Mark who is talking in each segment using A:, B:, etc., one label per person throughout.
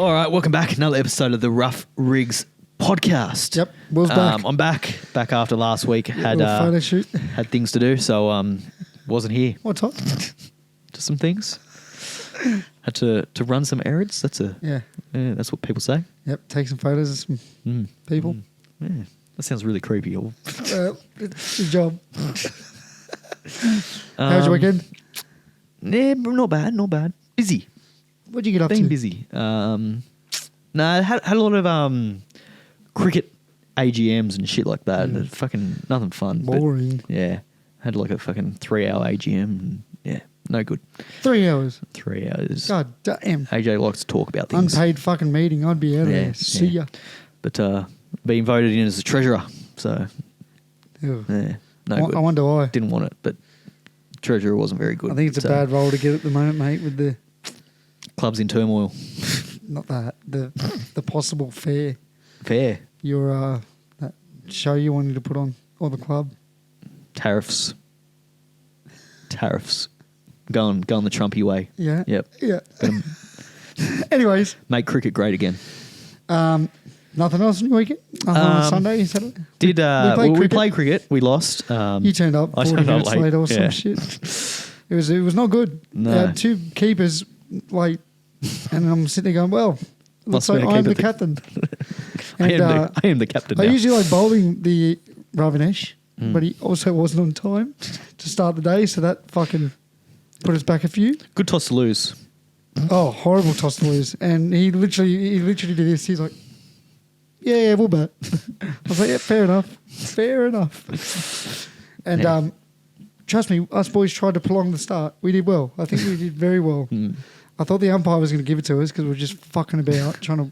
A: All right, welcome back. Another episode of the Rough Rigs podcast.
B: Yep, Will's back.
A: I'm back after last week. Had
B: photo shoot.
A: Had things to do, so wasn't here.
B: What's hot?
A: Just some things. Had to run some errands. That's that's what people say.
B: Yep, take some photos of some people.
A: Yeah, that sounds really creepy.
B: It's your job. How was your weekend?
A: Yeah, not bad. Busy.
B: What'd you get up
A: Been
B: to?
A: busy. I had a lot of cricket AGMs and shit like that. Fucking nothing fun.
B: Boring.
A: But yeah, had like a fucking 3-hour AGM. And yeah, no good.
B: 3 hours.
A: 3 hours.
B: God damn.
A: AJ likes to talk about things.
B: Unpaid fucking meeting. I'd be out of there. See ya.
A: But being voted in as a treasurer, so
B: Ew.
A: yeah, no good.
B: I wonder why.
A: Didn't want it, but treasurer wasn't very good.
B: I think it's a bad role to get at the moment, mate, with the...
A: Club's in turmoil.
B: Not that. The possible fair.
A: Fair.
B: Your that show you wanted to put on, or the club.
A: Tariffs. Going the Trumpy way.
B: Yeah.
A: Yep.
B: Yeah. Anyways.
A: Make cricket great again.
B: Nothing else on your weekend? Nothing on Sunday, Saturday?
A: We played cricket. We lost.
B: You turned up 40 minutes later or some shit. It was not good.
A: No.
B: Two keepers late, and I'm sitting there going, well, looks like I'm the captain.
A: I am the captain now.
B: I usually like bowling the Ravinesh, but he also wasn't on time to start the day, so that fucking put us back a few.
A: Good toss to lose.
B: Oh, horrible toss to lose. And he literally did this. He's like, yeah, we'll bat. I was like, yeah, fair enough. And trust me, us boys tried to prolong the start. We did well. I think we did very well. I thought the umpire was going to give it to us because we were just fucking about trying to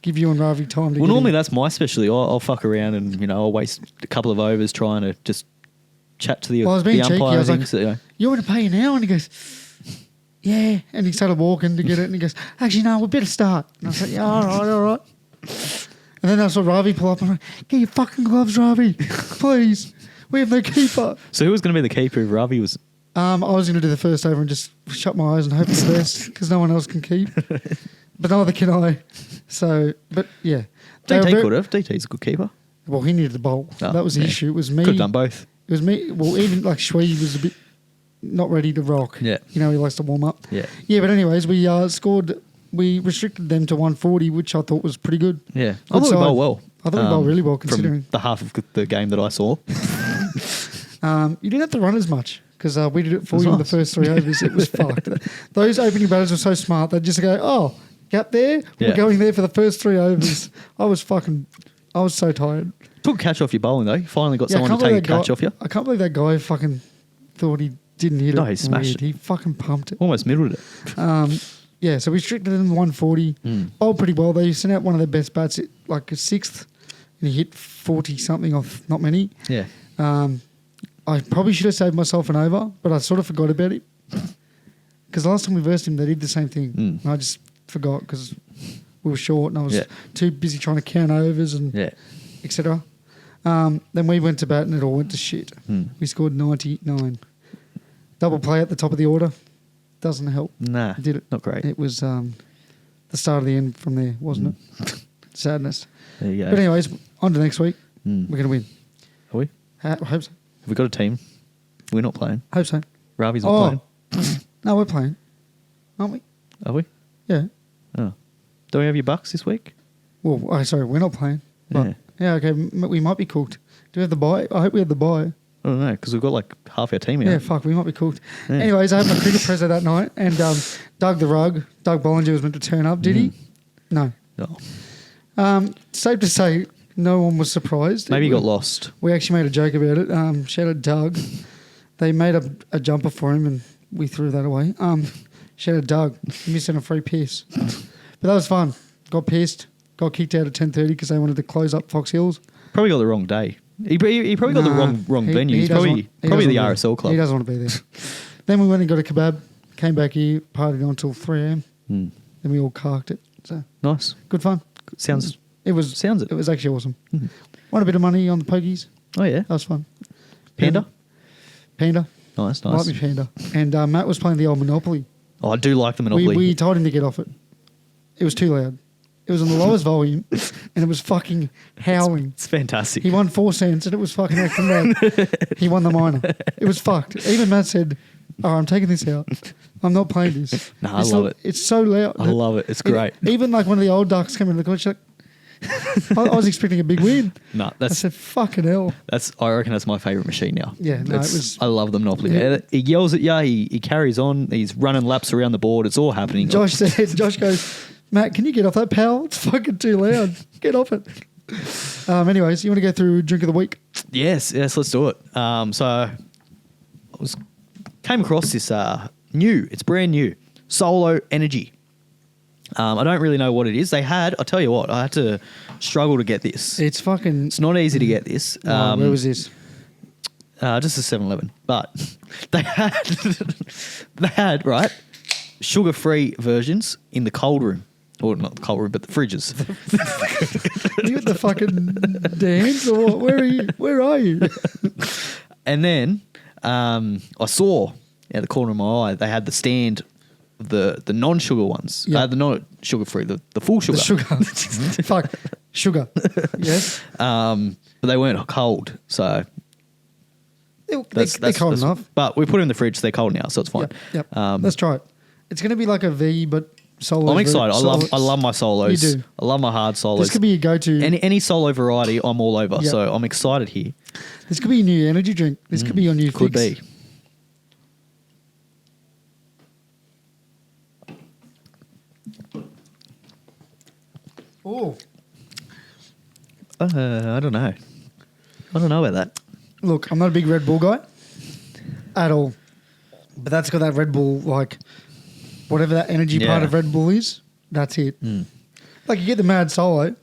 B: give you and Ravi time to
A: Well, normally that's my specialty. I'll fuck around and, I'll waste a couple of overs trying to just chat to the
B: I was being
A: umpire.
B: cheeky. I was like,
A: so,
B: you want to pay now? And he goes, yeah. And he started walking to get it. And he goes, actually, no, we better start. And I was like, yeah, all right. And then I saw Ravi pull up and I'm like, get your fucking gloves, Ravi. Please. We have no keeper.
A: So who was going to be the keeper if Ravi was...
B: I was going to do the first over and just shut my eyes and hope for the best because no one else can keep. But neither can I. So, but yeah.
A: DT could have. DT's a good keeper.
B: Well, he needed the bowl. That was the issue. It was me.
A: Could have done both.
B: It was me. Well, even like Shui was a bit not ready to rock.
A: Yeah.
B: He likes to warm up.
A: Yeah.
B: Yeah, but anyways, we scored. We restricted them to 140, which I thought was pretty good.
A: Yeah. I thought we bowled well.
B: I thought we bowled really well considering.
A: From the half of the game that I saw.
B: You didn't have to run as much because we did it for you in the first 3 overs. It was fucked. Those opening batters were so smart. They'd just go, oh, gap there. We're going there for the first 3 overs. I was so tired.
A: Took a catch off your bowling though. You finally got someone to take a catch off you.
B: I can't believe that guy fucking thought he didn't hit it.
A: No, he smashed it.
B: He fucking pumped it.
A: Almost middled it.
B: Yeah, so we restricted them to 140. Bowled pretty well. They sent out one of their best bats at like a 6th, and he hit 40-something off not many.
A: Yeah.
B: I probably should have saved myself an over, but I sort of forgot about it. Because last time we versed him, they did the same thing. And I just forgot because we were short and I was too busy trying to count overs and etc. Then we went to bat and it all went to shit. We scored 99. Double play at the top of the order. Doesn't help.
A: Nah,
B: did it?
A: Not great.
B: It was the start of the end from there, wasn't it? Sadness.
A: There you go.
B: But anyways, on to next week. We're going to win.
A: Are we?
B: I hope so.
A: Have we got a team? We're not playing.
B: Hope so.
A: Ravi's not playing.
B: No, we're playing. Aren't we?
A: Are we?
B: Yeah.
A: Oh. Do we have your Bucks this week?
B: Well, sorry, we're not playing. Yeah, okay, we might be cooked. Do we have the bye? I hope we have the bye.
A: I don't know, because we've got like half our team out.
B: Yeah, fuck, we might be cooked. Yeah. Anyways, I had my cricket presser that night, and Doug Bollinger was meant to turn up. Did he? No. Safe to say, no one was surprised.
A: Maybe he got lost.
B: We actually made a joke about it. Shout out Doug. They made a jumper for him, and we threw that away. Shout out Doug. Missing a free piss. But that was fun. Got pissed. Got kicked out at 10:30 because they wanted to close up Fox Hills.
A: Probably got the wrong day. He probably got the wrong venue. He's probably the RSL club.
B: He doesn't want to be there. Then we went and got a kebab, came back here, partied on until 3 a.m. Then we all carked it. So
A: nice.
B: Good fun.
A: Sounds
B: it. It was actually awesome. Won a bit of money on the pokies.
A: Oh, yeah.
B: That was fun.
A: Panda?
B: Nice.
A: Like
B: me Panda. And Matt was playing the old Monopoly.
A: Oh, I do like the Monopoly.
B: We told him to get off it. It was too loud. It was on the lowest volume, and it was fucking howling.
A: It's fantastic.
B: He won 4 cents, and it was fucking acting loud. He won the minor. It was fucked. Even Matt said, "Oh, I'm taking this out. I'm not playing this."
A: No, I love it.
B: It's so loud.
A: I love it. It's great.
B: Even like one of the old ducks came in the coach, like, I was expecting a big win.
A: No,
B: I said, "Fucking hell."
A: I reckon that's my favourite machine now.
B: Yeah, no, it was.
A: I love the Monopoly.
B: Yeah.
A: He yells at you. He carries on. He's running laps around the board. It's all happening.
B: Josh goes, "Matt, can you get off that, pal? It's fucking too loud. Get off it." Anyways, you want to go through drink of the week?
A: Yes, let's do it. So I came across this it's brand new, Solo Energy. I don't really know what it is. I'll tell you what, I had to struggle to get this.
B: It's fucking.
A: It's not easy to get this.
B: Where was this?
A: Just a 7-Eleven. But they had, right, sugar-free versions in the cold room. Or not the cold room, but the fridges.
B: You at the fucking dance or what? Where are you?
A: And then I saw at the corner of my eye, they had the stand, the non-sugar ones.
B: Yeah.
A: The not sugar-free, the full sugar.
B: The sugar. Fuck. Sugar. Yes.
A: But they weren't cold, so
B: They're cold enough.
A: But we put them in the fridge, they're cold now, so it's fine.
B: Yep. Let's try it. It's going to be like a V, but solo.
A: I'm excited. I love my solos.
B: You do.
A: I love my hard solos.
B: This could be your go-to.
A: Any solo variety, I'm all over.
B: Yep.
A: So I'm excited here.
B: This could be your new energy drink. This could be your new
A: Could
B: fix.
A: be.
B: Oh.
A: I don't know. I don't know about that.
B: Look, I'm not a big Red Bull guy at all. But that's got that Red Bull, like, whatever that energy part
A: Yeah.
B: of Red Bull is, that's it. Like, you get the Mad Solo, and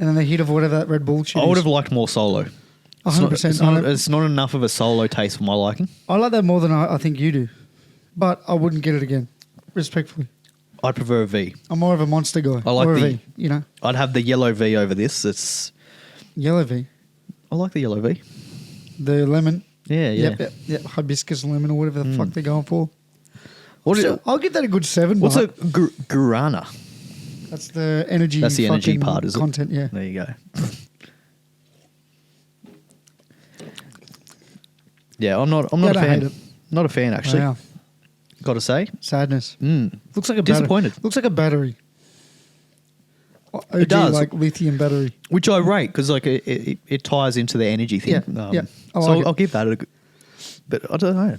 B: then the hit of whatever that Red Bull shit
A: I would
B: is.
A: have liked more solo.
B: 100%.
A: It's not enough of a solo taste for my liking.
B: I like that more than I think you do. But I wouldn't get it again, respectfully.
A: I'd prefer a V.
B: I'm more of a Monster guy.
A: I like
B: or a
A: the-
B: V, you know?
A: I'd have the yellow V over this.
B: Yellow V.
A: I like the yellow V.
B: The lemon.
A: Yeah.
B: Yep. Hibiscus lemon or whatever the fuck they're going for.
A: What is
B: So
A: it?
B: I'll give that a good 7.
A: What's a
B: Mark.
A: guarana?
B: That's the energy.
A: That's the energy
B: fucking
A: part, is it?
B: content, yeah.
A: There you go. Yeah, I'm not a
B: I hate
A: fan.
B: it.
A: Not a fan, actually.
B: Wow.
A: Got to say.
B: Sadness.
A: Mm.
B: Looks like a
A: Disappointed.
B: Battery. Looks like a battery.
A: It does.
B: Like lithium battery.
A: Which I rate because like it ties into the energy thing.
B: Yeah. I
A: So
B: like it.
A: I'll give that a good. But I don't know.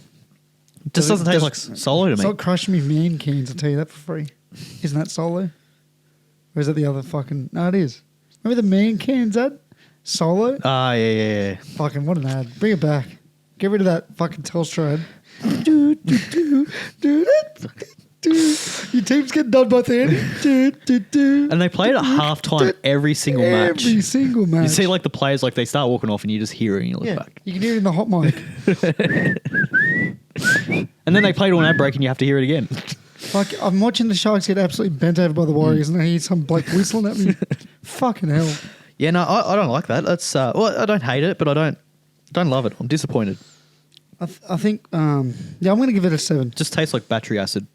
A: It just doesn't taste like solo to
B: It's
A: me.
B: like Crush Me Man cans, I'll tell you that for free. Isn't that Solo? Or is that the other fucking... No, it is. Remember the Man cans ad? Solo?
A: Yeah.
B: Fucking what an ad. Bring it back. Get rid of that fucking Telstra ad. Do. Your team's getting done by 30.
A: And they play it at halftime every single match.
B: Every single match.
A: You see like the players like they start walking off and you just hear it and you look
B: yeah,
A: back.
B: you can hear it in the hot mic.
A: And then they play it on ad break and you have to hear it again.
B: Like, I'm watching the Sharks get absolutely bent over by the Warriors and I hear some bloke whistling at me. Fucking hell.
A: Yeah, no, I don't like that. That's well, I don't hate it, but I don't love it. I'm disappointed.
B: I think, I'm going to give it a 7.
A: Just tastes like battery acid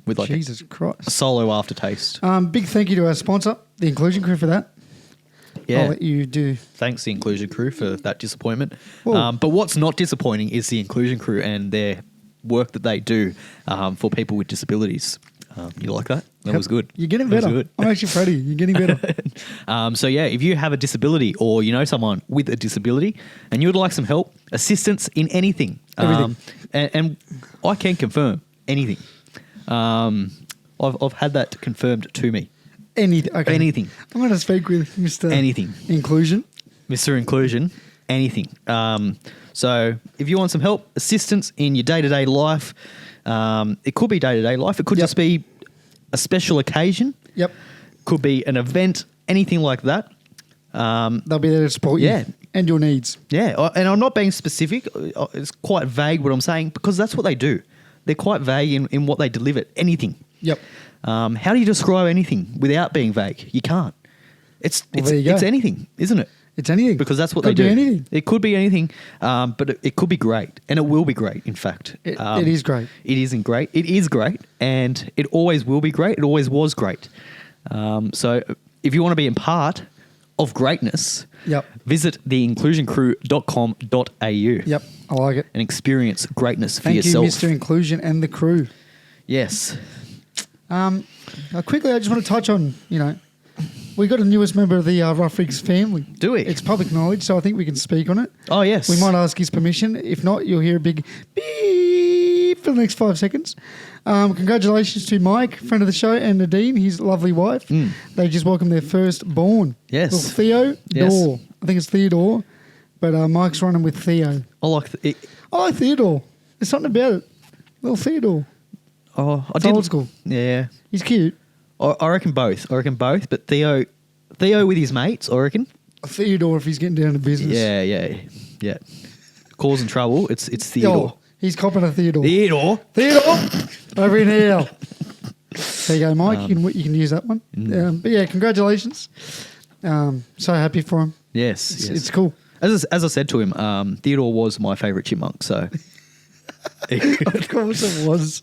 A: with like
B: Jesus
A: a
B: Christ.
A: solo aftertaste.
B: Big thank you to our sponsor, the Inclusion Crew, for that.
A: Yeah.
B: I'll let you do.
A: Thanks, the Inclusion Crew, for that disappointment.
B: Whoa.
A: But what's not disappointing is the Inclusion Crew and their work that they do for people with disabilities. You like that? That was good.
B: You're getting
A: That was
B: better.
A: good.
B: I'm actually proud of you. You're getting better.
A: So yeah, if you have a disability or you know someone with a disability and you would like some help, assistance in anything,
B: Everything.
A: And I can confirm anything. I've had that confirmed to me.
B: Anything. Okay.
A: Anything.
B: I'm going to speak with Mr.
A: Anything.
B: Inclusion.
A: Mr. Inclusion, anything. So if you want some help, assistance in your day-to-day life, it could be day-to-day life. It could
B: Yep.
A: just be a special occasion.
B: Yep.
A: Could be an event, anything like that.
B: They'll be there to support you.
A: Yeah.
B: And your needs.
A: Yeah, and I'm not being specific. It's quite vague what I'm saying because that's what they do. They're quite vague in what they deliver. Anything.
B: Yep.
A: How do you describe anything without being vague? You can't. It's
B: there you go.
A: anything, isn't it?
B: It's anything.
A: Because that's what
B: Could
A: they
B: be
A: do.
B: anything.
A: It could be anything, but it could be great, and it will be great. In fact,
B: It is great.
A: It isn't great. It is great, and it always will be great. It always was great. So if you want to be in part of greatness,
B: Yep.
A: visit theinclusioncrew.com.au.
B: Yep. I like it.
A: And experience greatness for
B: Thank
A: yourself.
B: you, Mr. Inclusion and the crew.
A: Yes.
B: Quickly, I just want to touch on, we got a newest member of the Rough Rigs family.
A: Do we?
B: It's public knowledge, so I think we can speak on it.
A: Oh, yes.
B: We might ask his permission. If not, you'll hear a big beep for the next 5 seconds. Congratulations to Mike, friend of the show, and Nadine, his lovely wife. They just welcomed their firstborn.
A: Yes.
B: Little Theo
A: Yes.
B: Dor. I think it's Theodore, but Mike's running with Theo.
A: I like
B: I like Theodore. There's something about it. Little Theodore.
A: I
B: It's
A: did.
B: old school.
A: Yeah.
B: He's cute.
A: I reckon both. But Theo with his mates, I reckon.
B: Theodore if he's getting down to business.
A: Yeah. Causing trouble. It's Theodore.
B: Oh, he's copping a Theodore.
A: Theodore.
B: Over in here. There you go, Mike. You can use that one. But yeah, congratulations. So happy for him.
A: Yes.
B: It's cool.
A: As I said to him, Theodore was my favourite chipmunk. So.
B: Of course it was.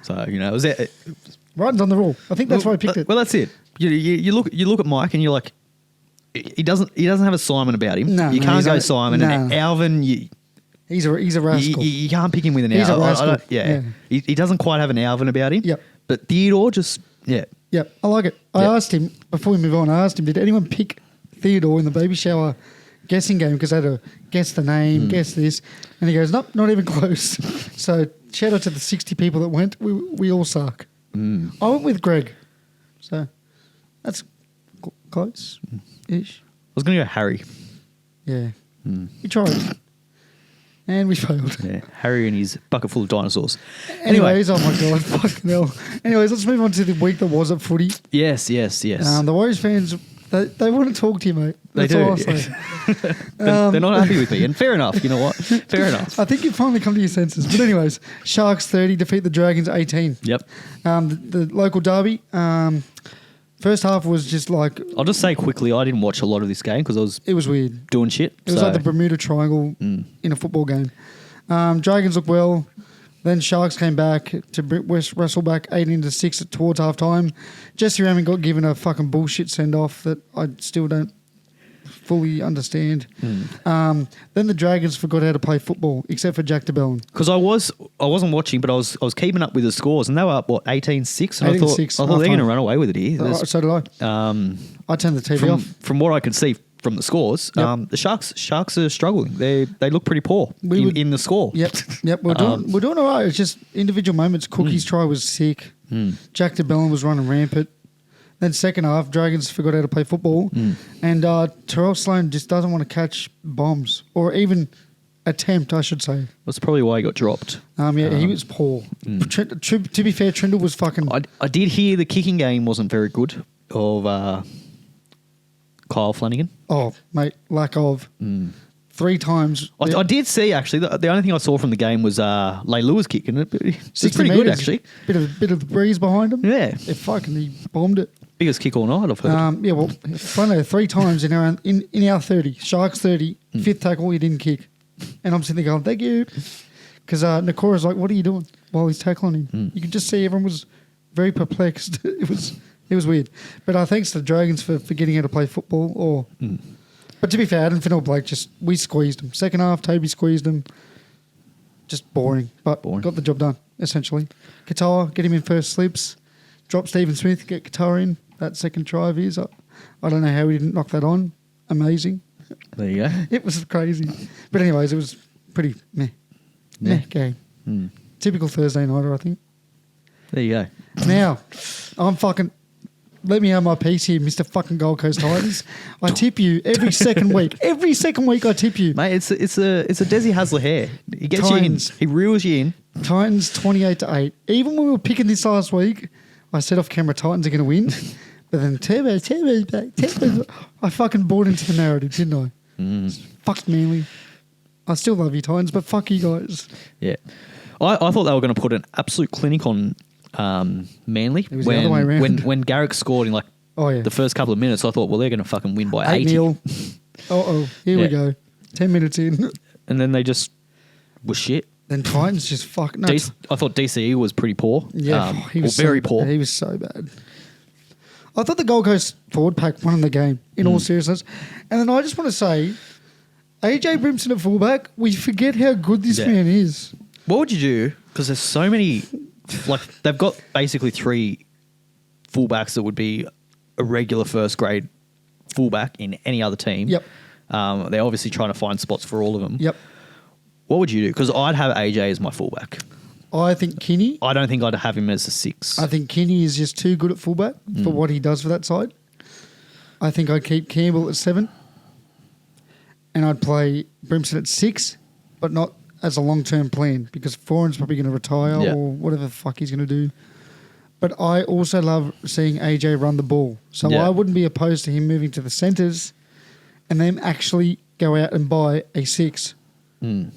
A: So it was it.
B: Writing's on the wall. I think that's why I picked it.
A: Well, that's it. You look at Mike and you're like, he doesn't have a Simon about him.
B: No,
A: you can't go Simon.
B: no.
A: And Alvin,
B: He's a rascal.
A: you can't pick him with an
B: He's a
A: Alvin.
B: rascal.
A: Yeah. He doesn't quite have an Alvin about him.
B: Yep.
A: But Theodore just
B: Yep, I like it. I asked him, before we move on, did anyone pick Theodore in the baby shower guessing game? Because they had to guess the name, guess this. And he goes, nope, not even close. So shout out to the 60 people that went. We all suck. I went with Greg. So that's close-ish.
A: I was going to go Harry.
B: Yeah. We tried. And we failed.
A: Yeah, Harry and his bucket full of dinosaurs.
B: Anyways, oh my God, fucking hell. Anyways, let's move on to the week that was at footy.
A: Yes.
B: The Warriors fans, they want to talk to you, mate.
A: They
B: That's
A: do.
B: all I'll say.
A: They're not happy with me. And fair enough. You know what? Fair enough.
B: I think you've finally come to your senses. But anyways, Sharks 30 defeat the Dragons 18.
A: Yep.
B: The local derby, first half was just like...
A: I'll just say quickly, I didn't watch a lot of this game because
B: It was weird.
A: doing shit.
B: It was like the Bermuda Triangle in a football game. Dragons looked well. Then Sharks came back to wrestle back 18-6 towards half time. Jesse Raymond got given a fucking bullshit send-off that I still don't fully understand. Then the Dragons forgot how to play football, except for Jack DeBellin.
A: Because I wasn't watching, but I was keeping up with the scores, and they were up 18-6. And
B: 18-6,
A: I thought they're going to run away with it here.
B: So did I. I turned the TV off.
A: From what I could see from the scores, the Sharks are struggling. They look pretty poor in the score.
B: Yep. We're doing all right. It's just individual moments. Cookie's try was sick. Jack DeBellin was running rampant. Then second half, Dragons forgot how to play football. And Terrell Sloan just doesn't want to catch bombs or even attempt, I should say.
A: That's probably why he got dropped.
B: He was poor. To be fair, Trindle was fucking...
A: I did hear the kicking game wasn't very good of Kyle Flanagan.
B: Oh, mate, lack of. 3 times.
A: I did see, actually, the only thing I saw from the game was Leilua's kick, and it's
B: 60
A: pretty good,
B: metres,
A: actually.
B: Bit of the breeze behind him.
A: Yeah.
B: He bombed it.
A: Biggest kick all night, I've heard.
B: Funny, 3 times in our 30. Sharks 30, 5th tackle, he didn't kick. And I'm sitting there going, thank you. Because Nakora's like, what are you doing while he's tackling him? You could just see everyone was very perplexed. It was weird. But thanks to the Dragons for getting how to play football. But to be fair, Adam Finnell Blake we squeezed him. Second half, Toby squeezed him. Just boring. But got the job done, essentially. Katoa, get him in first slips. Drop Stephen Smith, get Katoa in. That second try of his. I don't know how he didn't knock that on. Amazing.
A: There you go.
B: It was crazy. But anyways, it was pretty meh game. Typical Thursday nighter, I think.
A: There you go.
B: Now, let me have my piece here, Mr. fucking Gold Coast Titans. I tip you every second week. Every second week I tip you.
A: Mate, it's a Desi Hasler hair. He gets
B: Titans.
A: you in. He reels you in.
B: Titans 28-8. Even when we were picking this last week, I said off camera Titans are going to win. But then Turbo's back. I fucking bought into the narrative, didn't I? Fuck Manly. I still love you, Titans, but fuck you guys.
A: Yeah. I thought they were going to put an absolute clinic on Manly.
B: It was the other way around.
A: When Garrick scored in the first couple of minutes, I thought, well, they're going to fucking win by 80.
B: 8-0. Here we go. 10 minutes in.
A: And then they just were shit.
B: Then Titans just fuck. No,
A: I thought DCE was pretty poor.
B: Yeah, he was
A: very poor.
B: He was so bad. I thought the Gold Coast forward pack won the game, in all seriousness. And then I just want to say, AJ Brimson at fullback, we forget how good this man is.
A: What would you do? Because there's so many, like they've got basically 3 fullbacks that would be a regular first grade fullback in any other team.
B: Yep.
A: They're obviously trying to find spots for all of them.
B: Yep.
A: What would you do? Because I'd have AJ as my fullback.
B: I think Kinney.
A: I don't think I'd have him as a 6.
B: I think Kinney is just too good at fullback for what he does for that side. I think I'd keep Campbell at 7. And I'd play Brimson at 6, but not as a long-term plan because Foran's probably going to retire or whatever the fuck he's going to do. But I also love seeing AJ run the ball. So I wouldn't be opposed to him moving to the centres and then actually go out and buy a 6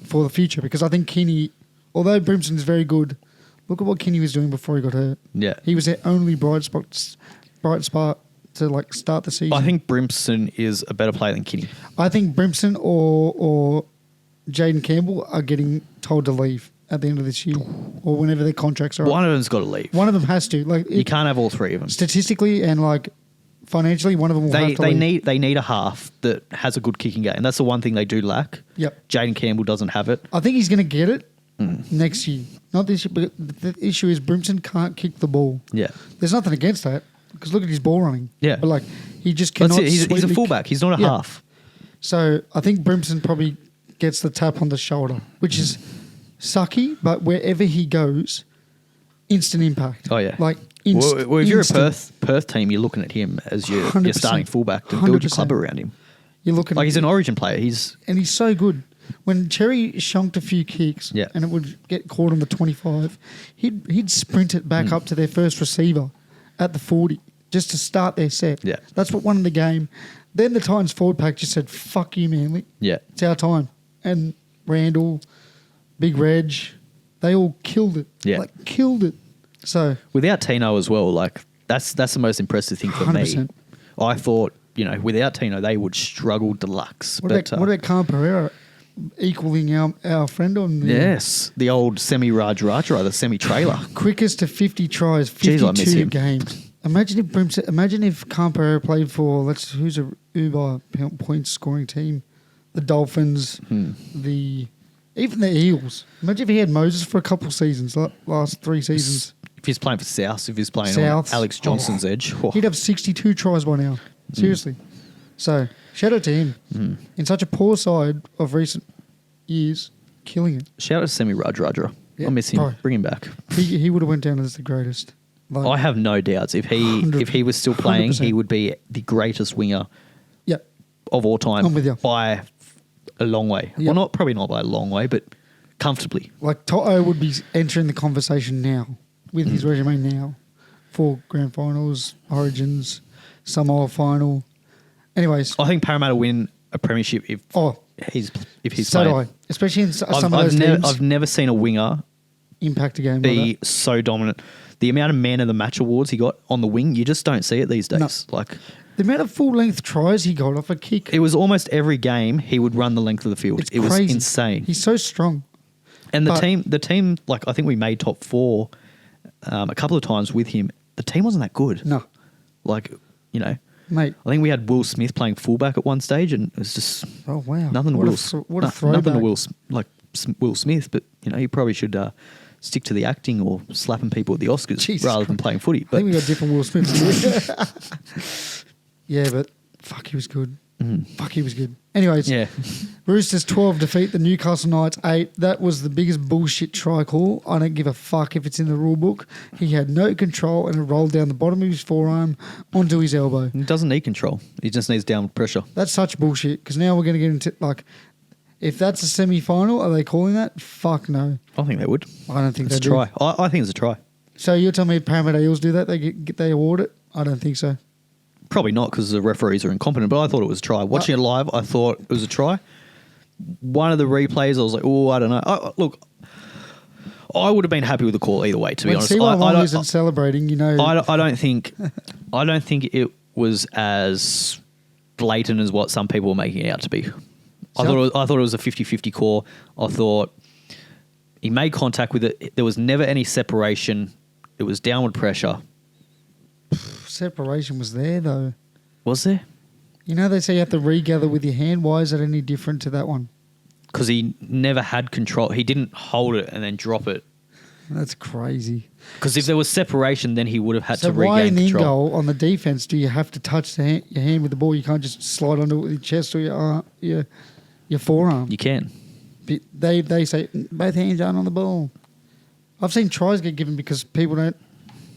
B: for the future because I think Kinney, although Brimson is very good, look at what Kinney was doing before he got hurt. Yeah. He was their only bright spot to like start the season.
A: I think Brimson is a better player than Kinney.
B: I think Brimson or Jaden Campbell are getting told to leave at the end of this year or whenever their contracts are
A: One
B: up.
A: of them's got to leave.
B: One of them has to. Like
A: you can't have all 3 of them.
B: Statistically and like financially, one of them will have to leave.
A: They need a half that has a good kicking game. That's the one thing they do lack.
B: Yep.
A: Jaden Campbell doesn't have it.
B: I think he's going to get it next year. Not this year, but the issue is Brimson can't kick the ball.
A: Yeah.
B: There's nothing against that because look at his ball running.
A: Yeah.
B: But like he just cannot.
A: He's a fullback. He's not a half.
B: So I think Brimson probably gets the tap on the shoulder, which is sucky, but wherever he goes, instant impact.
A: Oh, yeah.
B: Like
A: well, if you're a Perth team, you're looking at him as your starting fullback to build your club around him.
B: You're looking
A: like he's an origin player. He's
B: so good. When Cherry shanked a few kicks and it would get caught on the 25, he'd sprint it back up to their first receiver at the 40 just to start their set.
A: Yeah.
B: That's what won the game. Then the Titans forward pack just said, fuck you, Manly.
A: Yeah.
B: It's our time. And Randall, Big Reg, they all killed it.
A: Yeah.
B: Like, killed it. So
A: without Tino as well, like that's the most impressive thing for 100%. Me. I thought, without Tino, they would struggle deluxe.
B: What about Khan Pereira equaling our friend on the...
A: the old semi-Raj Raja, the semi-trailer.
B: Quickest to 50 tries, 52 games. Imagine if Khan Pereira played for, who's a Uber point scoring team? The Dolphins, even the Eagles. Imagine if he had Moses for a couple seasons, last 3 seasons.
A: If he's playing for South, if he's playing on Alex Johnson's edge.
B: He'd have 62 tries by now. Seriously. So, shout out to him. In such a poor side of recent years, killing it.
A: Shout out to Semi-Raj Raja. I miss him.
B: Bro.
A: Bring him back.
B: He would have went down as the greatest.
A: Like, I have no doubts. If he was still playing, 100%. He would be the greatest winger of all time.
B: I'm with you.
A: By a long way.
B: Yep.
A: Well, probably not by a long way, but comfortably.
B: Like Toto would be entering the conversation now with his resume now for grand finals, origins, Samoa final. Anyways,
A: I think Parramatta win a premiership if he's
B: so
A: playing.
B: Do I. Especially in some of those teams.
A: I've never seen a winger
B: impact a game
A: be so dominant. The amount of man of the match awards he got on the wing, you just don't see it these days.
B: No.
A: Like
B: the amount of full length tries he got off a kick.
A: It was almost every game he would run the length of the field. It was insane.
B: He's so strong.
A: And the team, like I think we made top 4 a couple of times with him. The team wasn't that good.
B: No.
A: Like,
B: mate.
A: I think we had Will Smith playing fullback at one stage, and it was just nothing.
B: What a throwback.
A: Nothing to Will Smith, but he probably should stick to the acting or slapping people at the Oscars rather than playing footy. But
B: I think we got different Will Smiths. Yeah, but fuck, he was good. Fuck, he was good. Anyways, Roosters 12 defeat the Newcastle Knights 8. That was the biggest bullshit try call. I don't give a fuck if it's in the rule book. He had no control and it rolled down the bottom of his forearm onto his elbow.
A: He doesn't need control. He just needs downward pressure.
B: That's such bullshit because now we're going to get into if that's a semi-final, are they calling that? Fuck no.
A: I think they would.
B: I don't think
A: it's
B: they
A: do. I think it's a try.
B: So you're telling me if Parramatta Eels do that, they award it? I don't think so.
A: Probably not because the referees are incompetent, but I thought it was a try. Watching it live, I thought it was a try. One of the replays, I was like, I don't know. Look, I would have been happy with the call either way, to be honest.
B: CY isn't celebrating,
A: I don't think it was as blatant as what some people were making it out to be. I thought it was a 50-50 call. I thought he made contact with it. There was never any separation. It was downward pressure.
B: separation was there, though.
A: Was there?
B: You know, they say you have to regather with your hand. Why is that any different to that one?
A: Because he never had control. He didn't hold it and then drop it.
B: That's crazy.
A: Because if there was separation, then he would have had to
B: So why
A: regain
B: in the
A: control.
B: goal on the defense do you have to touch your hand with the ball? You can't just slide onto it with your chest or your forearm.
A: You can.
B: They say both hands aren't on the ball. I've seen tries get given because people don't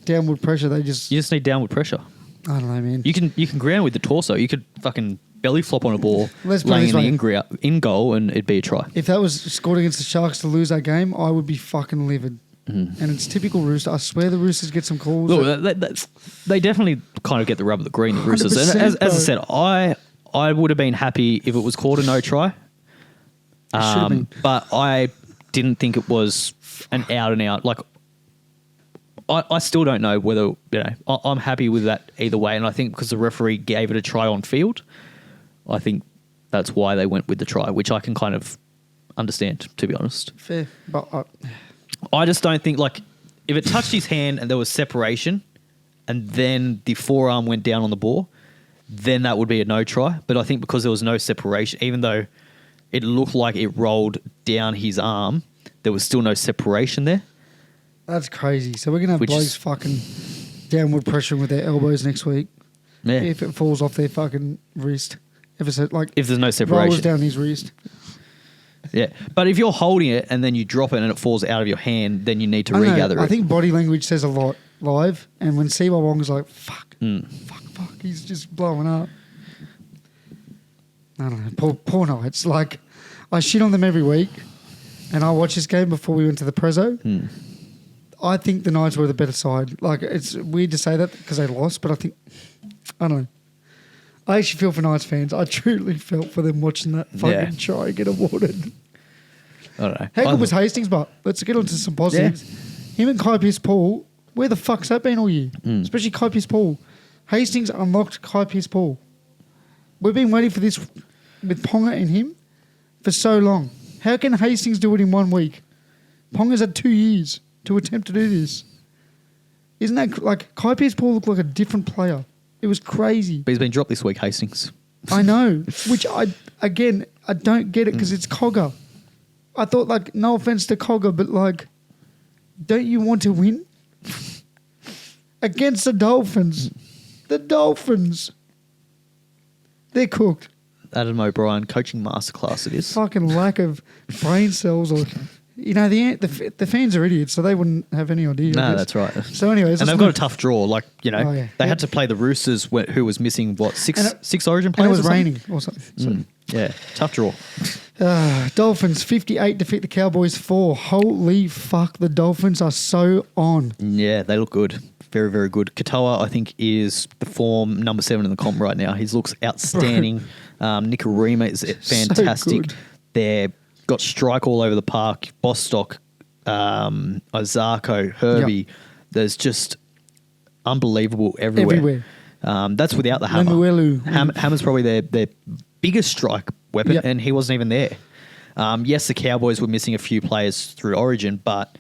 B: downward pressure. They just
A: You just need downward pressure.
B: I don't know, man.
A: You can ground with the torso. You could fucking belly flop on a ball,
B: Let's put it
A: laying
B: this
A: in
B: way.
A: in goal, and it'd be a try.
B: If that was scored against the Sharks to lose that game, I would be fucking livid. And it's typical Rooster. I swear the Roosters get some calls.
A: Look, they definitely kind of get the rub of the green, the Roosters. And
B: 100%,
A: as I said, I would have been happy if it was called a no try.
B: Should've been.
A: But I didn't think it was an out and out. Like, I still don't know whether, I'm happy with that either way. And I think because the referee gave it a try on field, I think that's why they went with the try, which I can kind of understand, to be honest.
B: Fair, but
A: I just don't think, like, if it touched his hand and there was separation and then the forearm went down on the ball, then that would be a no try. But I think because there was no separation, even though it looked like it rolled down his arm, there was still no separation there.
B: that's crazy. So we're gonna have
A: Which
B: blokes
A: is-
B: fucking downward pressuring with their elbows next week.
A: Yeah.
B: If it falls off their fucking wrist, if it's like
A: If there's no
B: rolls
A: separation.
B: down his wrist.
A: Yeah. But if you're holding it and then you drop it and it falls out of your hand, then you need to
B: I don't know,
A: regather it.
B: I think body language says a lot live, and when Siwa Wong's like, fuck,
A: Mm.
B: fuck, he's just blowing up. I don't know, poor Knights. Like, I shit on them every week, and I watched this game before we went to the Prezzo.
A: Mm.
B: I think the Knights were the better side. Like, it's weird to say that because they lost, but I don't know. I actually feel for Knights fans. I truly felt for them watching that fucking try get awarded.
A: I don't know.
B: How good was Hastings, but let's get on to some positives. Him and Kai Pearce-Paul, where the fuck's that been all year? Especially Kai Pearce-Paul. Hastings unlocked Kai Pearce-Paul. We've been waiting for this with Ponga and him for so long. How can Hastings do it in 1 week? Ponga's had 2 years to attempt to do this. Isn't that like Kai Pearce-Paul looked like a different player? It was crazy.
A: But he's been dropped this week, Hastings.
B: I know, which I don't get it because it's Cogger. I thought, like, no offense to Cogger, but like, don't you want to win against the Dolphins? The Dolphins, they're cooked.
A: Adam O'Brien, coaching masterclass it is.
B: Fucking lack of brain cells, or the fans are idiots, so they wouldn't have any idea. I
A: No,
B: guess.
A: that's right.
B: So, anyways,
A: And they've got a tough draw. Like,
B: Oh, yeah.
A: they had to play the Roosters, who was missing, six Origin
B: and
A: players?
B: it was
A: or something?
B: raining or something. So.
A: Yeah, tough draw.
B: Dolphins 58 defeat the Cowboys 4. Holy fuck, the Dolphins are so on.
A: Yeah, they look good. Very, very good. Katoa, I think, is the form number 7 in the comp right now. He looks outstanding. Nikarima is fantastic.
B: good.
A: They've got strike all over the park. Bostock, Ozako, Herbie.
B: Yep.
A: There's just unbelievable everywhere. That's without the hammer.
B: Lemuelu.
A: Hammer's probably their biggest strike weapon,
B: Yep.
A: and he wasn't even there. Yes, the Cowboys were missing a few players through Origin, but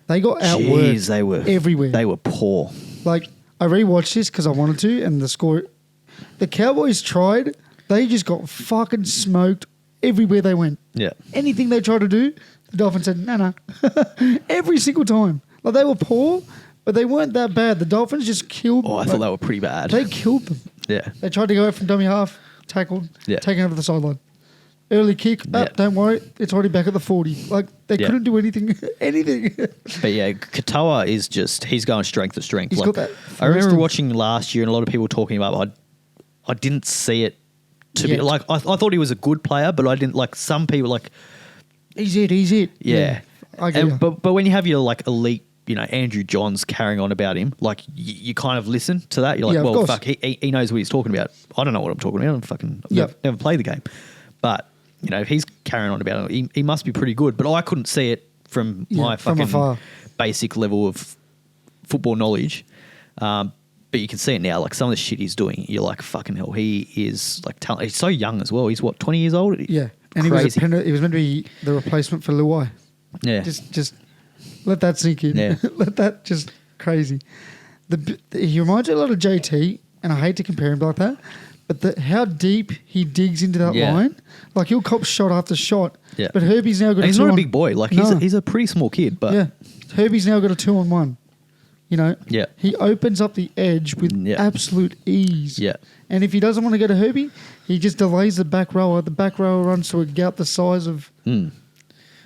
B: They got outworked.
A: jeez, they were
B: everywhere.
A: They were poor.
B: Like, I rewatched this because I wanted to, and the score. The Cowboys tried. They just got fucking smoked everywhere they went.
A: Yeah.
B: Anything they tried to do, the Dolphins said, no. Every single time. Like, they were poor, but they weren't that bad. The Dolphins just killed
A: Oh, I thought they were pretty bad.
B: They killed them.
A: Yeah.
B: They tried to go out from dummy half, tackled,
A: Yeah.
B: taken over the sideline. Early kick,
A: Yeah.
B: don't worry, it's already back at the 40. Like, they
A: Yeah.
B: couldn't do anything. anything.
A: But yeah, Katoa is just, he's going strength to strength.
B: He's
A: Like,
B: got that
A: I remember
B: first-
A: watching last year and a lot of people talking about, I didn't see it to be,
B: Yet.
A: like, I thought he was a good player, but I didn't, like, some people, like,
B: He's it.
A: yeah.
B: I get you.
A: But when you have your, like, elite, Andrew Johns carrying on about him, like, you kind of listen to that. You're like,
B: Yeah, of
A: well,
B: course.
A: fuck, he knows what he's talking about. I don't know what I'm talking about. I've never played the game. But, if he's carrying on about it, he must be pretty good. But I couldn't see it from my
B: from
A: fucking
B: afar.
A: basic level of football knowledge. But you can see it now, like, some of the shit he's doing, you're like, fucking hell, he is, like, he's so young as well. He's, what, 20 years old?
B: Yeah. And
A: Crazy.
B: he was meant to be the replacement for Luai.
A: Yeah.
B: Just let that sink in.
A: Yeah.
B: Let that just crazy. He reminds me a lot of JT, and I hate to compare him like that, but how deep he digs into that line. Like, he'll cop shot after shot.
A: Yeah.
B: But Herbie's now got
A: And he's not a big boy. Like, he's a pretty small kid. But
B: yeah. Herbie's now got a 2-on-1. You know?
A: Yeah.
B: He opens up the edge with absolute ease.
A: Yeah.
B: And if he doesn't want to go to Herbie, he just delays the back rower. The back rower runs to a gap the size of...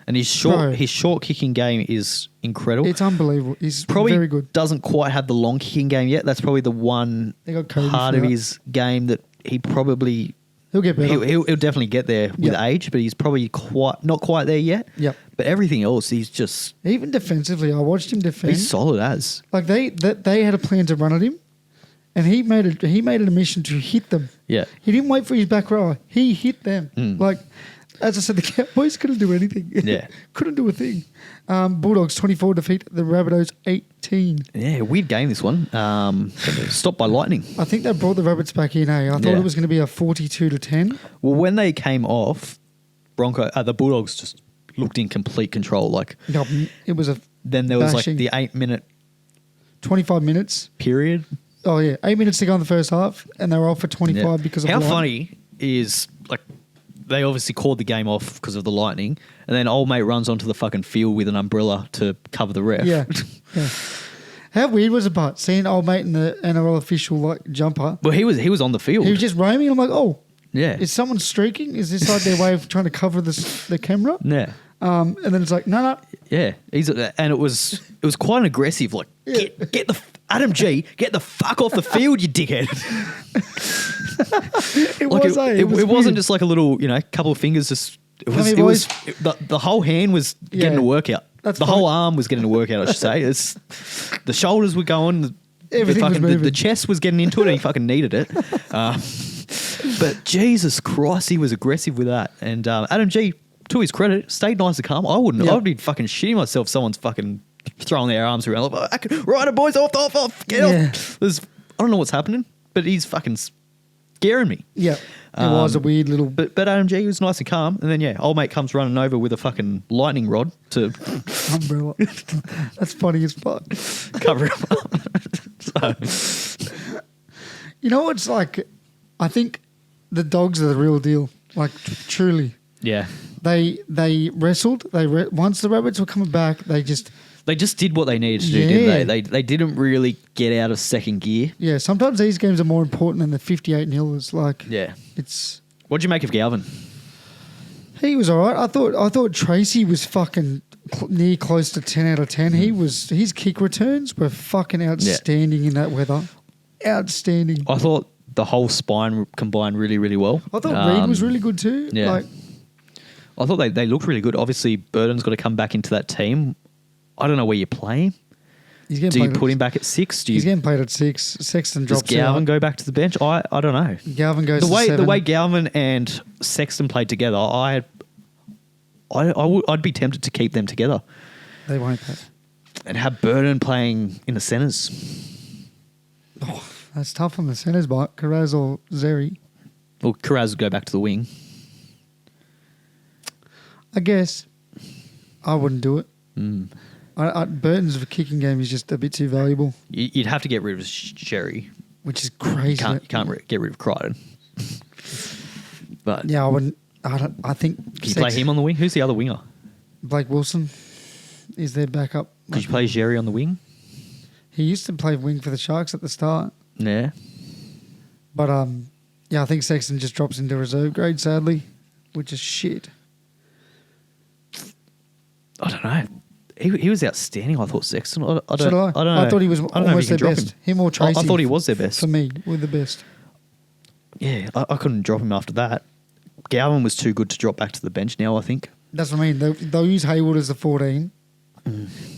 A: And his short kicking game is incredible.
B: It's unbelievable. He's
A: probably
B: very good.
A: Doesn't quite have the long kicking game yet. That's probably the one part of his game that he probably...
B: He'll get better.
A: He'll definitely get there with age, but he's probably not quite there yet.
B: Yep.
A: But everything else, he's just...
B: Even defensively, I watched him defend.
A: He's solid as.
B: Like, they had a plan to run at him, and he made it a mission to hit them.
A: Yeah.
B: He didn't wait for his back rower. He hit them. Like... As I said, the Cowboys couldn't do anything.
A: Yeah.
B: Couldn't do a thing. Bulldogs 24 defeat the Rabbitohs 18.
A: Yeah, weird game this one. Stopped by lightning.
B: I think they brought the Rabbits back in, I thought it was going to be a 42-10.
A: Well, when they came off, the Bulldogs just looked in complete control. Like,
B: it was a
A: Then there was
B: bashing.
A: like the 8-minute
B: 25 minutes.
A: period.
B: Oh, yeah. 8 minutes to go in the first half, and they were off for 25 because of
A: How
B: the light.
A: funny is, like, they obviously called the game off because of the lightning, and then old mate runs onto the fucking field with an umbrella to cover the ref.
B: Yeah. Yeah. How weird was it, but seeing old mate in the NRL official like jumper?
A: Well, he was on the field.
B: He was just roaming. I'm like, oh,
A: yeah.
B: is someone streaking? Is this like their way of trying to cover the camera?
A: Yeah.
B: And then it's like, no.
A: Yeah. And it was quite an aggressive, like, get the Adam G, get the fuck off the field, you dickhead.
B: It
A: Like
B: was.
A: it
B: was
A: wasn't
B: weird.
A: just like a little, couple of fingers. Just the whole hand was getting a workout.
B: That's
A: the
B: funny.
A: whole arm was getting a workout. I should say. The shoulders were going.
B: Everything was moving.
A: The chest was getting into it, and he fucking needed it. But Jesus Christ, he was aggressive with that. And Adam G, to his credit, stayed nice and calm. I wouldn't.
B: Yep.
A: I'd be fucking shitting myself. If someone's fucking throwing their arms around. Like, right, boys, off, get off. I don't know what's happening, but he's fucking scaring me.
B: Yeah. It was a weird little...
A: But Adam G was nice and calm. And then, old mate comes running over with a fucking lightning rod to
B: umbrella. That's funny as fuck.
A: cover him up. So.
B: You know what's like... I think the Dogs are the real deal. Like, truly.
A: Yeah.
B: They wrestled. Once the Rabbits were coming back, they just
A: did what they needed to do, didn't they? They didn't really get out of second gear.
B: Yeah, sometimes these games are more important than the 58-0ers. Like, it's...
A: What'd you make of Galvin?
B: He was all right. I thought Tracy was fucking near close to 10 out of 10. His kick returns were fucking outstanding in that weather. Outstanding.
A: I thought the whole spine combined really, really well.
B: I thought Reed was really good too.
A: Yeah.
B: Like,
A: I thought they looked really good. Obviously, Burton's got to come back into that team. I don't know where you play him. Do you put him back at 6?
B: He's getting played at 6. Sexton drops out.
A: Does Galvin go back to the bench? I don't know.
B: Galvin goes to 7.
A: The way Galvin and Sexton played together, I'd be tempted to keep them together.
B: They won't.
A: And have Burton playing in the centres.
B: Oh, that's tough on the centres, but Carraz or Zeri.
A: Well, Carraz would go back to the wing.
B: I guess I wouldn't do it. Burton's kicking game is just a bit too valuable.
A: You'd have to get rid of Sherry.
B: Which is crazy.
A: You can't get rid of Crichton. But
B: yeah, I wouldn't. I think.
A: Could you play him on the wing? Who's the other winger?
B: Blake Wilson is their backup.
A: Could you play Jerry on the wing?
B: He used to play wing for the Sharks at the start.
A: Yeah.
B: But I think Sexton just drops into reserve grade, sadly, which is shit.
A: I don't know. He was outstanding. I thought Sexton. I don't know.
B: I thought he was almost their best. Him or Tracy.
A: I thought he was their best.
B: For me, were the best.
A: Yeah, I couldn't drop him after that. Galvin was too good to drop back to the bench now, I think.
B: That's what I mean. They'll use Hayward as the 14.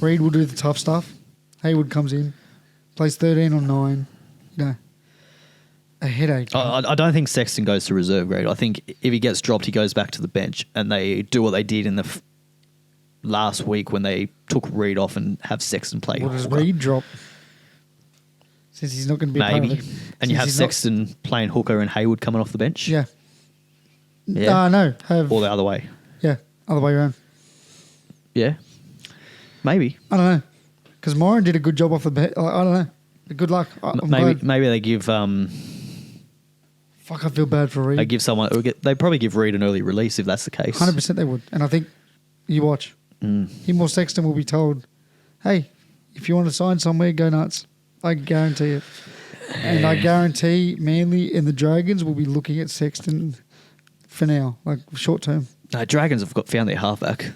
B: Reed will do the tough stuff. Hayward comes in, plays 13 or 9. You know, a headache.
A: I don't think Sexton goes to reserve grade. I think if he gets dropped, he goes back to the bench, and they do what they did in the last week when they took Reed off and have Sexton play.
B: What does Reed drop? Since he's not going to be
A: maybe,
B: part of it.
A: And you have Sexton playing hooker and Hayward coming off the bench.
B: Yeah.
A: Yeah.
B: No.
A: Or the other way.
B: Yeah, other way around.
A: Yeah. Maybe.
B: I don't know. Because Moran did a good job off the bench. I don't know. Good luck. I'm
A: Maybe
B: glad.
A: maybe they give
B: Fuck, I feel bad for Reed.
A: they give someone they probably give Reed an early release if that's the case.
B: 100% they would. And I think you watch. Him or Sexton will be told, hey, if you want to sign somewhere, go nuts. I guarantee it. And I guarantee Manly and the Dragons will be looking at Sexton for now, like short term.
A: No, Dragons have found their halfback.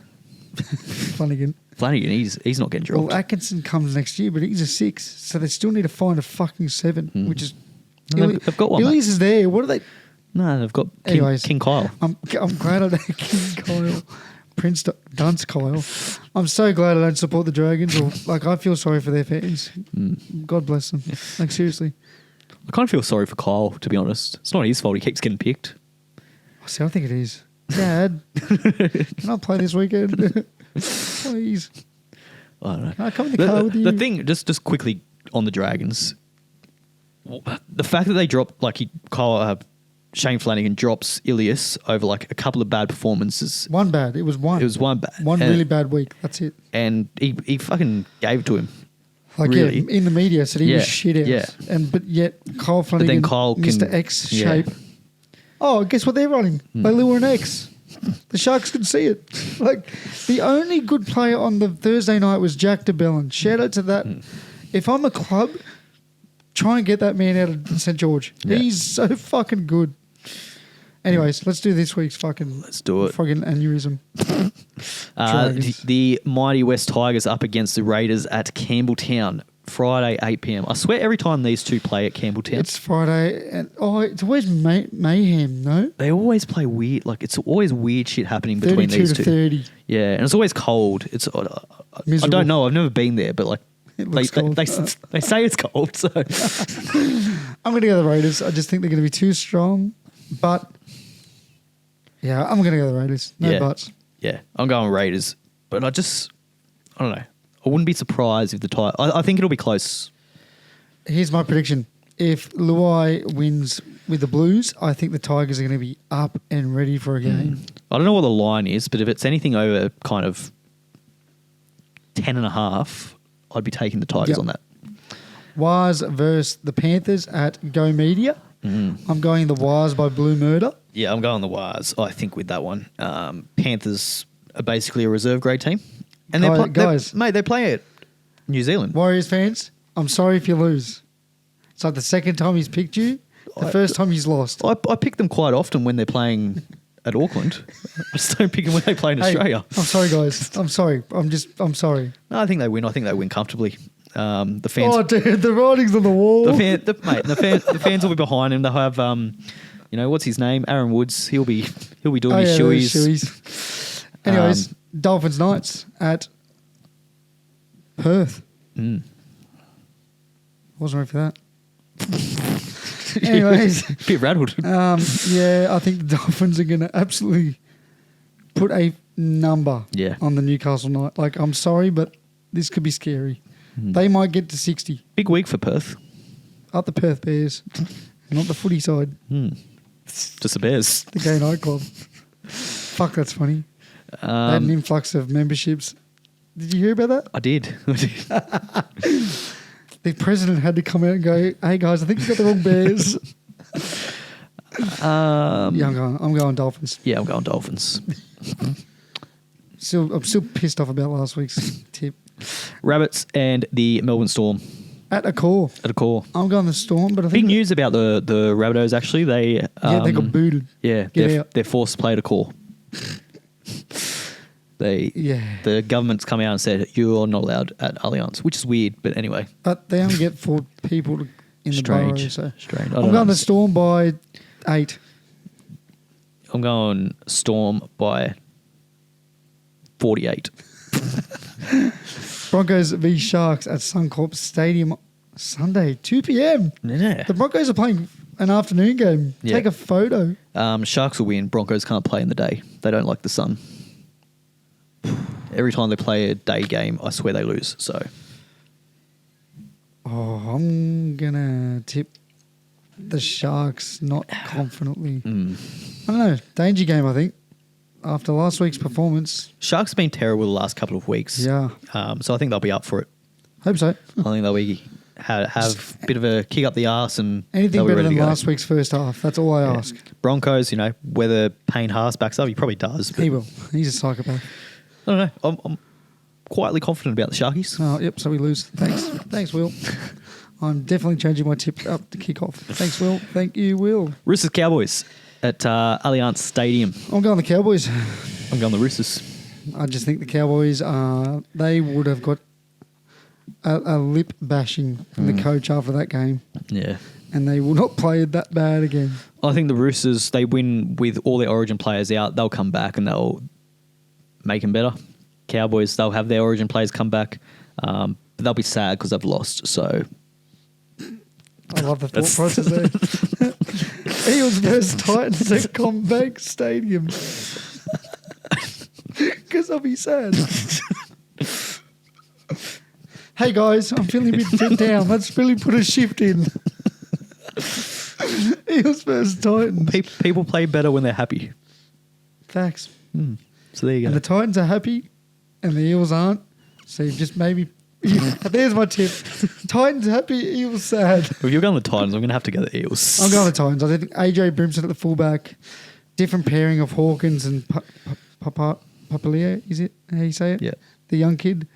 B: Flanagan.
A: Flanagan, he's not getting dropped.
B: Well, Atkinson comes next year, but he's a 6. So they still need to find a fucking 7, which is...
A: No, they've got one.
B: Illies is there. What are they...
A: No, they've got
B: Anyways.
A: King Kyle.
B: I'm glad I don't King Kyle. Prince Dunce Kyle. I'm so glad I don't support the Dragons. Or like I feel sorry for their fans. God bless them. Like seriously.
A: I kind of feel sorry for Kyle, to be honest. It's not his fault. He keeps getting picked.
B: See, I think it is. Dad, can I play this weekend? Please.
A: I don't know.
B: Can I come in the car with you?
A: The thing, just quickly on the Dragons, the fact that they dropped Shane Flanagan drops Ilias over like a couple of bad performances.
B: One bad. It was one.
A: It was one bad.
B: One really bad week. That's it.
A: And he fucking gave it to him.
B: Like
A: really.
B: yeah, in the media said he was shit out.
A: Yeah.
B: But yet Kyle Flanagan, Mr. X shape. Oh, guess what they're running? They lure an X. The Sharks can see it. Like the only good player on the Thursday night was Jack DeBellin. Shout out to that. If I'm a club, try and get that man out of St. George.
A: Yeah.
B: He's so fucking good. Anyways, let's do this week's fucking...
A: Let's do it.
B: Fucking aneurysm.
A: The mighty West Tigers up against the Raiders at Campbelltown, Friday, 8 p.m. I swear every time these two play at Campbelltown...
B: It's Friday, and it's always mayhem, no?
A: They always play weird, like it's always weird shit happening between these two.
B: 32 to 30.
A: Yeah, and it's always cold. It's I
B: Miserable.
A: don't know. I've never been there, but like they say it's cold. So
B: I'm going to go the Raiders. I just think they're going to be too strong, but yeah, I'm going to go the Raiders. No buts.
A: Yeah, I'm going Raiders, but I don't know. I wouldn't be surprised if the Tigers... I think it'll be close.
B: Here's my prediction. If Luai wins with the Blues, I think the Tigers are going to be up and ready for a game.
A: I don't know what the line is, but if it's anything over kind of 10.5, I'd be taking the Tigers on that.
B: Waz versus the Panthers at Go Media. I'm going the Waz by Blue Murder.
A: Yeah, I'm going the Waz, I think, with that one. Panthers are basically a reserve grade team. And they play at New Zealand.
B: Warriors fans, I'm sorry if you lose. It's like the second time he's picked you, the first time he's lost.
A: I pick them quite often when they're playing at Auckland. I just don't pick them when they play in Australia.
B: I'm sorry, guys. I'm sorry. I'm sorry.
A: No, I think they win. I think they win comfortably. The fans.
B: Oh, dude, the writing's on the wall.
A: The fans will be behind him. They'll have, what's his name? Aaron Woods. He'll be doing his shoeies.
B: Anyways, Dolphins Knights at Perth. Wasn't ready for that. Anyways,
A: bit rattled.
B: Yeah, I think the Dolphins are going to absolutely put a number on the Newcastle Knights. Like, I'm sorry, but this could be scary. They might get to 60.
A: Big week for Perth.
B: Up the Perth Bears, not the footy side.
A: Just the Bears.
B: The gay nightclub. Fuck, that's funny. They had an influx of memberships. Did you hear about that?
A: I did.
B: The president had to come out and go, "Hey guys, I think you got the wrong Bears." I'm going Dolphins.
A: Yeah, I'm going Dolphins.
B: I'm still pissed off about last week's tip.
A: Rabbits and the Melbourne Storm.
B: At a core. I'm going the Storm, but I think
A: big news about the Rabbitohs. Actually, they
B: got booted.
A: Yeah, they're forced to play at a core. The government's come out and said you're not allowed at Allianz, which is weird, but anyway.
B: But they only get 4 people in the borough. So.
A: Strange.
B: I'm going the Storm by 8.
A: I'm going Storm by 48.
B: Broncos v Sharks at Suncorp Stadium Sunday, 2 p.m.
A: Yeah.
B: The Broncos are playing an afternoon game.
A: Yeah.
B: Take a photo.
A: Sharks will win. Broncos can't play in the day. They don't like the sun. Every time they play a day game, I swear they lose. So,
B: I'm gonna tip the Sharks, not confidently. I don't know. Danger game, I think. After last week's performance,
A: Sharks have been terrible the last couple of weeks.
B: Yeah.
A: So I think they'll be up for it.
B: Hope so.
A: I think they'll be have a bit of a kick up the arse and
B: Anything
A: they'll be
B: better
A: ready
B: than
A: to go.
B: last week's first half. That's all I ask.
A: Broncos, whether Payne Haas backs up, he probably does. But
B: He will. He's a psychopath.
A: I don't know. I'm quietly confident about the Sharkies.
B: Oh, yep. So we lose. Thanks, Will. I'm definitely changing my tip up to kick off. Thanks, Will. Thank you, Will.
A: Roosters Cowboys at Allianz Stadium.
B: I'm going the Cowboys.
A: I'm going the Roosters.
B: I just think the Cowboys, they would have got a lip bashing from the coach after that game,
A: Yeah.
B: and they will not play it that bad again.
A: I think the Roosters, they win with all their Origin players out. They'll come back and they'll make them better. Cowboys, they'll have their Origin players come back. But they'll be sad because they've lost. So
B: I love the thought process there. Eagles versus Titans at Combank Stadium. Because I'll be sad. Hey guys, I'm feeling a bit down. Let's really put a shift in. Eagles versus Titans.
A: people play better when they're happy.
B: Facts.
A: So there you
B: And
A: go.
B: the Titans are happy and the Eagles aren't. So you've just maybe... There's my tip. Titans happy, Eagles sad.
A: If you're going the Titans, I'm going to have to go the Eagles.
B: I'm going the Titans. I think AJ Brimson at the fullback. Different pairing of Hawkins and Papalia, is it how you say it?
A: Yeah.
B: The young kid.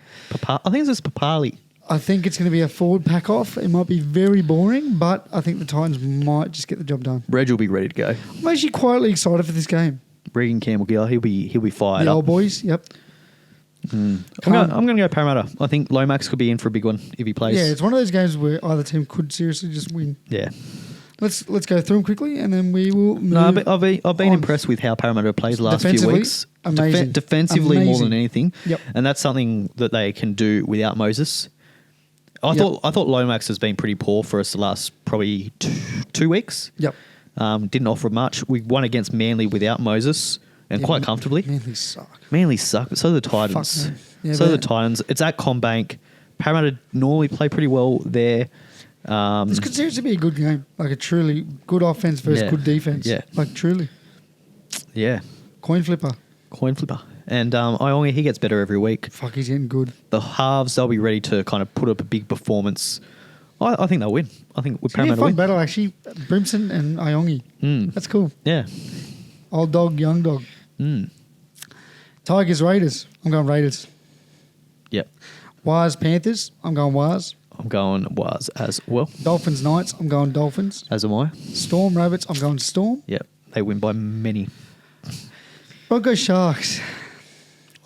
A: I think it's Papali.
B: I think it's going to be a forward pack off. It might be very boring, but I think the Titans might just get the job done.
A: Reg will be ready to go.
B: I'm actually quietly excited for this game.
A: Regan Campbell-Gill, he'll be fired
B: The
A: up.
B: old boys, yep.
A: I'm going to go Parramatta. I think Lomax could be in for a big one if he plays.
B: Yeah, it's one of those games where either team could seriously just win.
A: Yeah.
B: Let's go through them quickly, and then we will move.
A: No, but I've been
B: on.
A: impressed with how Parramatta played the last few
B: Defensively,
A: weeks.
B: amazing.
A: Defensively more
B: Amazing.
A: than anything.
B: Yep.
A: And that's something that they can do without Moses. I
B: Yep.
A: thought Lomax has been pretty poor for us the last probably 2 weeks.
B: Yep.
A: Didn't offer much. We won against Manly without Moses and
B: Yeah,
A: quite comfortably.
B: Manly suck.
A: Manly suck, but so do the Titans.
B: Fuck no. Yeah,
A: so do the
B: but-
A: Titans. It's at Combank. Parramatta normally play pretty well there.
B: This could seriously be a good game. Like a truly good offense versus
A: Yeah.
B: good defense.
A: Yeah.
B: Like truly.
A: Yeah,
B: Coin flipper.
A: coin flipper. And Iongi, he gets better every week.
B: Fuck, he's getting good.
A: The halves, they'll be ready to kind of put up a big performance. I think they'll win. I think with
B: It's going to be a
A: Parramatta
B: fun
A: win.
B: battle, actually. Brimson and Iongi. That's cool.
A: Yeah.
B: Old dog, young dog. Tigers, Raiders. I'm going Raiders.
A: Yep.
B: Wires, Panthers. I'm going Wires.
A: I'm going Was as well.
B: Dolphins, Knights. I'm going Dolphins.
A: As am I.
B: Storm, Rabbits. I'm going Storm.
A: Yep. They win by many.
B: Broncos, Sharks.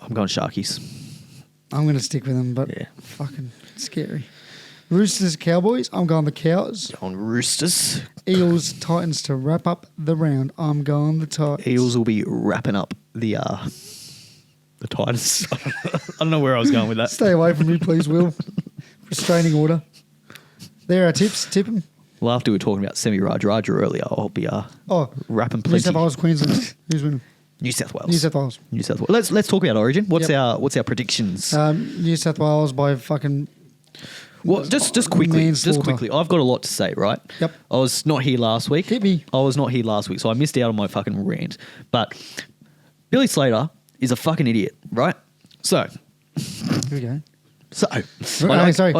A: I'm going Sharkies.
B: I'm going to stick with them, but
A: Yeah.
B: fucking scary. Roosters, Cowboys. I'm going the Cows.
A: On Roosters.
B: Eagles, Titans to wrap up the round. I'm going the Titans.
A: Eagles will be wrapping up the Titans. I don't know where I was going with that.
B: Stay away from me, please, Will. Restraining order. There are tips. Tip them.
A: Well, after we were talking about Semi-Raj Raja earlier, I'll be
B: Oh,
A: wrapping
B: New
A: plenty.
B: South Wales, Queensland. Who's winning?
A: New South Wales.
B: New South Wales.
A: New South Wales. Let's talk about Origin. What's
B: Yep.
A: our predictions?
B: New South Wales by fucking...
A: Well, just quickly,
B: manslaughter.
A: I've got a lot to say, right?
B: Yep.
A: I was not here last week.
B: Hit me.
A: I was not here last week, so I missed out on my fucking rant. But Billy Slater is a fucking idiot, right? So,
B: Here we go.
A: I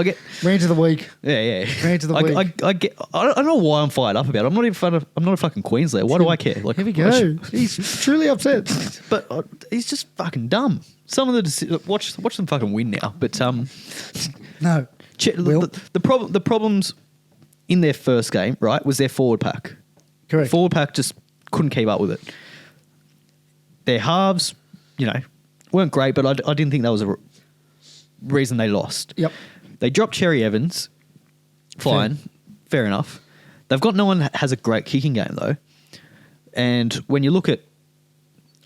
A: get,
B: Rant of the week.
A: yeah.
B: Rant of the week.
A: I get. I don't know why I'm fired up about it. I'm not a fucking Queenslander. Why do I care? Like,
B: Here we go. He's truly upset.
A: But he's just fucking dumb. Some of the watch them fucking win now. But
B: No. Will?
A: the problems in their first game, right, was their forward pack.
B: Correct.
A: Forward pack just couldn't keep up with it. Their halves, weren't great, but I didn't think that was a reason they lost.
B: Yep.
A: They dropped Cherry Evans. Fine. Fair enough. They've got no one that has a great kicking game, though. And when you look at,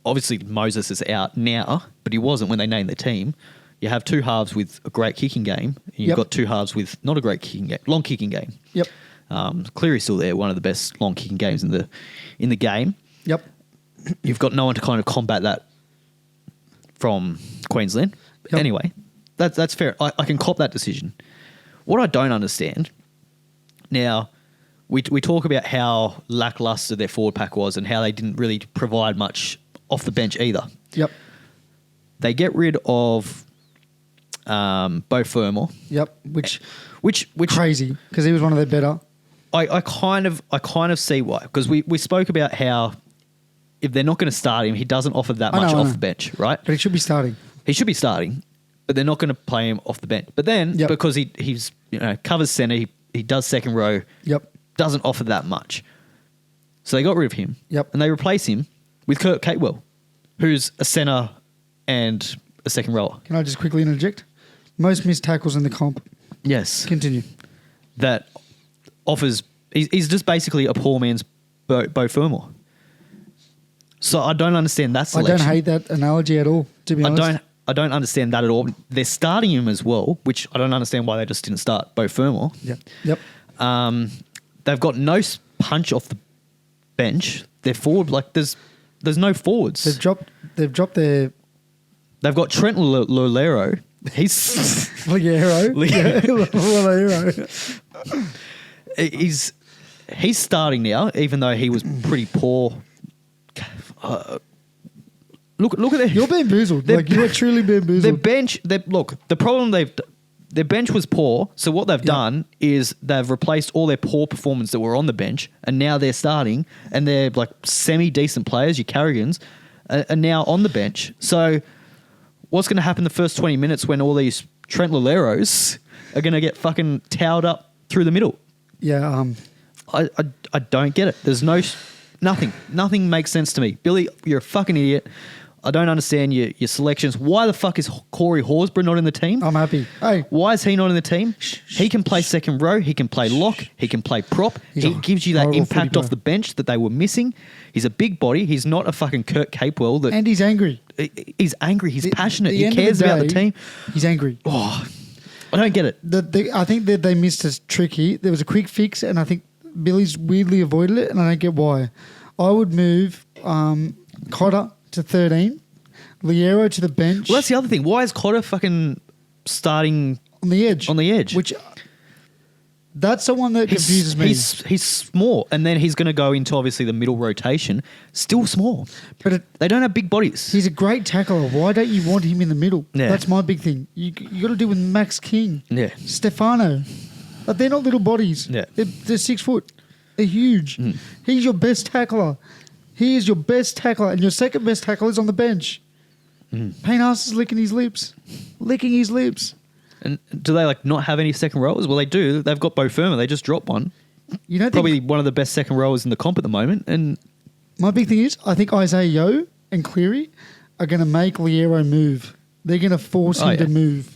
A: obviously Moses is out now, but he wasn't when they named their team. You have two halves with a great kicking game. And you've
B: Yep.
A: got two halves with not a great kicking game, long kicking game.
B: Yep.
A: Cleary's still there, one of the best long kicking games in the game.
B: Yep.
A: You've got no one to kind of combat that from Queensland.
B: Yep.
A: Anyway, that's fair. I can cop that decision. What I don't understand now, we talk about how lackluster their forward pack was and how they didn't really provide much off the bench either.
B: Yep.
A: They get rid of Bo Fermor.
B: Yep.
A: Which
B: Crazy because he was one of their better.
A: I kind of see why, because we spoke about how if they're not going to start him, he doesn't offer that much off the bench, right?
B: But he should be starting.
A: He should be starting, but they're not going to play him off the bench. But then because he's covers center, he does second row.
B: Yep.
A: Doesn't offer that much, so they got rid of him.
B: Yep.
A: And they replace him with Kurt Capewell, who's a center and a second rower.
B: Can I just quickly interject? Most missed tackles in the comp.
A: Yes.
B: Continue.
A: That offers. He's just basically a poor man's Bo Fermor. So I don't understand that selection.
B: I don't hate that analogy at all, to be honest.
A: I don't understand that at all. They're starting him as well, which I don't understand why they just didn't start Bo Fermor.
B: Yep.
A: They've got no punch off the bench. They're forward there's no forwards.
B: They've dropped their
A: They've got Trent Lolero. He's
B: Ligero.
A: He's starting now, even though he was pretty poor. Look at that.
B: You're bamboozled. You are truly bamboozled.
A: Their bench. The problem their bench was poor. So what they've done is they've replaced all their poor performance that were on the bench, and now they're starting, and they're like semi-decent players. Your Carrigans are now on the bench. So what's going to happen the first 20 minutes when all these Trent Loleros are going to get fucking towed up through the middle?
B: Yeah.
A: I don't get it. There's nothing. Nothing makes sense to me. Billy, you're a fucking idiot. I don't understand your selections. Why the fuck is Corey Horsburgh not in the team?
B: I'm happy. Hey.
A: Why is he not in the team? He can play second row. He can play lock. He can play prop. He gives you that impact off the bench that they were missing. He's a big body. He's not a fucking Kurt Capewell.
B: And he's angry.
A: He's angry. He's passionate. He cares about the team.
B: He's angry.
A: Oh, I don't get it.
B: I think that they missed a trick here. There was a quick fix, and I think Billy's weirdly avoided it, and I don't get why. I would move Cotter to 13, Liero to the bench.
A: Well, that's the other thing. Why is Cotter fucking starting
B: on the edge?
A: Which
B: that's the one that confuses me.
A: He's small, and then he's going to go into obviously the middle rotation. Still small, but they don't have big bodies.
B: He's a great tackler. Why don't you want him in the middle?
A: Yeah.
B: That's my big thing. You got to deal with Max King, Stefano. But they're not little bodies.
A: Yeah.
B: They're 6 foot. They're huge. He's your best tackler. He is your best tackler, and your second best tackler is on the bench. Payne Haas is licking his lips.
A: And do they not have any second rowers? Well, they do. They've got Bo Fermor. They just dropped one.
B: You don't
A: probably one of the best second rowers in the comp at the moment. And
B: my big thing is, I think Isaiah Yeo and Cleary are going to make Liero move. They're going to force him to move.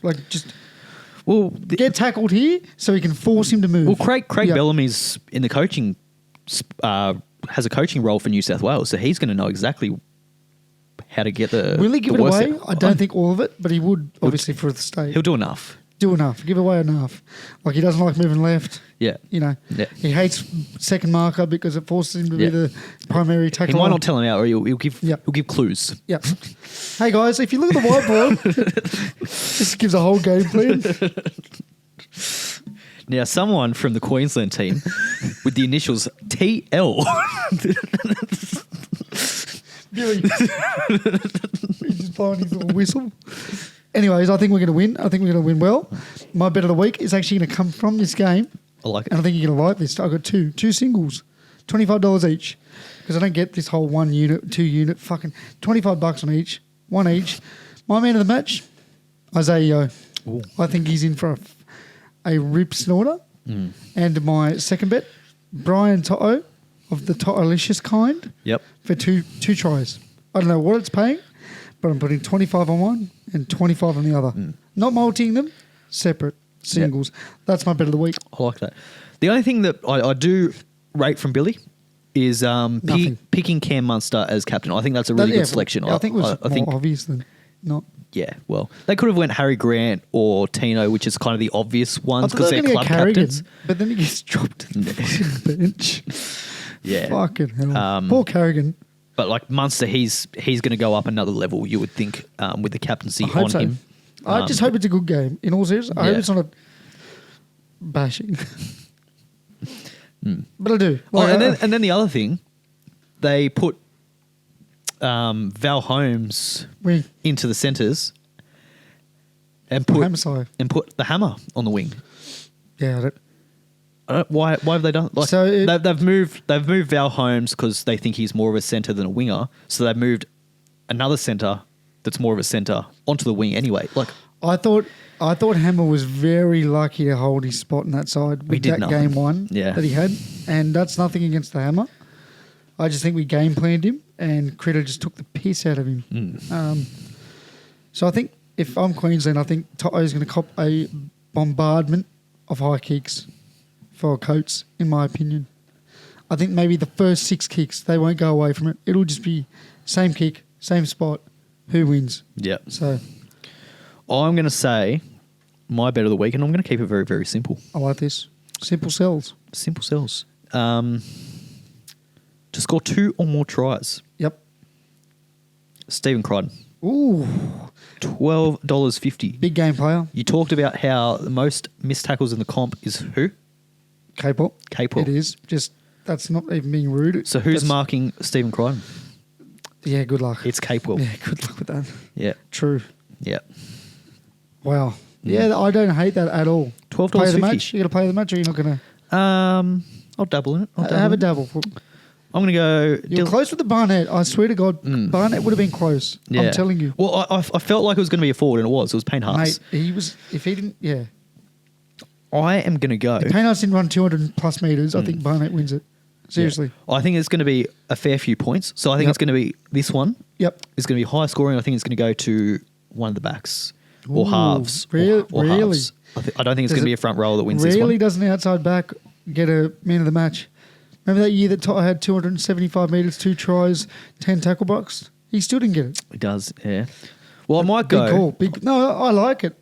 B: Get tackled here so he can force him to move.
A: Well, Craig Bellamy's in the coaching, has a coaching role for New South Wales, so he's going to know exactly how to get the.
B: Will he give it away? I don't think all of it, but he would, obviously, for the state.
A: He'll do enough.
B: Give away enough. He doesn't like moving left.
A: Yeah.
B: He hates second marker because it forces him to be the primary tackler.
A: He might not tell him out, or he'll give clues.
B: Yeah. Hey guys, if you look at the whiteboard, this gives a whole game plan.
A: Now, someone from the Queensland team with the initials TL.
B: Billy. He's just blowing his little whistle. Anyways, I think we're going to win. I think we're going to win well. My bet of the week is actually going to come from this game.
A: I like it.
B: And I think you're going to like this. I've got two singles, $25 each. Because I don't get this whole 1 unit, 2 unit, fucking $25 on each, one each. My man of the match, Isaiah Yeo.
A: Ooh.
B: I think he's in for a rip snorter. And my second bet, Brian To'o of the To'olicious kind.
A: Yep.
B: For two tries. I don't know what it's paying, but I'm putting 25 on one and 25 on the other. Not multiing them, separate singles. Yep. That's my bet of the week.
A: I like that. The only thing that I do rate from Billy is picking Cam Munster as captain. I think that's a really good selection.
B: I think it was more obvious than not.
A: Yeah, well, they could have went Harry Grant or Tino, which is kind of the obvious ones because they're club captains.
B: But then he gets dropped to the fucking bench.
A: Yeah.
B: Fucking hell. Poor Carrigan.
A: But Munster, he's going to go up another level, you would think, with the captaincy on him.
B: I just hope it's a good game. In all seriousness, I hope it's not a bashing. But I do.
A: And then the other thing, they put Val Holmes into the centres, and
B: Hammer side.
A: put the hammer on the wing.
B: Yeah,
A: Why have they done? Like,
B: So
A: they've moved Val Holmes because they think he's more of a centre than a winger. So they've moved another centre that's more of a centre onto the wing anyway. Like,
B: I thought Hammer was very lucky to hold his spot in that side with
A: did
B: that
A: nothing.
B: game one that he had, and that's nothing against the Hammer. I just think we game planned him, and Critter just took the piss out of him. So I think if I'm Queensland, I think To'o's going to cop a bombardment of high kicks for Coates, in my opinion. I think maybe the first 6 kicks, they won't go away from it. It'll just be same kick, same spot, who wins.
A: yeah.
B: So
A: I'm going to say my bet of the week, and I'm going to keep it very, very simple.
B: I like this. Simple sells.
A: Simple sells. To score 2 or more tries.
B: Yep.
A: Stephen Crichton.
B: Ooh,
A: $12.50.
B: big game player.
A: You talked about how the most missed tackles in the comp is who?
B: K-pop.
A: K-pop.
B: It is. Just, that's not even being rude.
A: So who's
B: That's-
A: marking Stephen Crichton?
B: Yeah, good luck.
A: It's Capewell.
B: Yeah, good luck with that.
A: Yeah.
B: True.
A: Yeah.
B: Wow. Yeah, I don't hate that at all.
A: $12.50.
B: Play the match. You got to play the match, or you're not going to
A: I'll double in it.
B: have a dabble.
A: I'm going to go...
B: You're close with the Barnett. I swear to God, Barnett would have been close.
A: Yeah.
B: I'm telling you.
A: Well, I felt like it was going to be a forward, and it was. It was Payne Haas.
B: Mate, he was, if he didn't, yeah.
A: I am going to go...
B: If Payne Haas didn't run 200 plus metres, I think Barnett wins it. Seriously.
A: Yeah. I think it's going to be a fair few points. So I think it's going to be this one.
B: Yep.
A: It's going to be high scoring. I think it's going to go to one of the backs or
B: Ooh,
A: halves.
B: really?
A: Halves. I don't think it's going to be a front rower that wins this
B: Rarely
A: one.
B: does an outside back get a man of the match. Remember that year that Toto had 275 metres, 2 tries, 10 tackle bucks? He still didn't get it.
A: It does, yeah. Well, I might
B: Big
A: go...
B: call. No, I like it.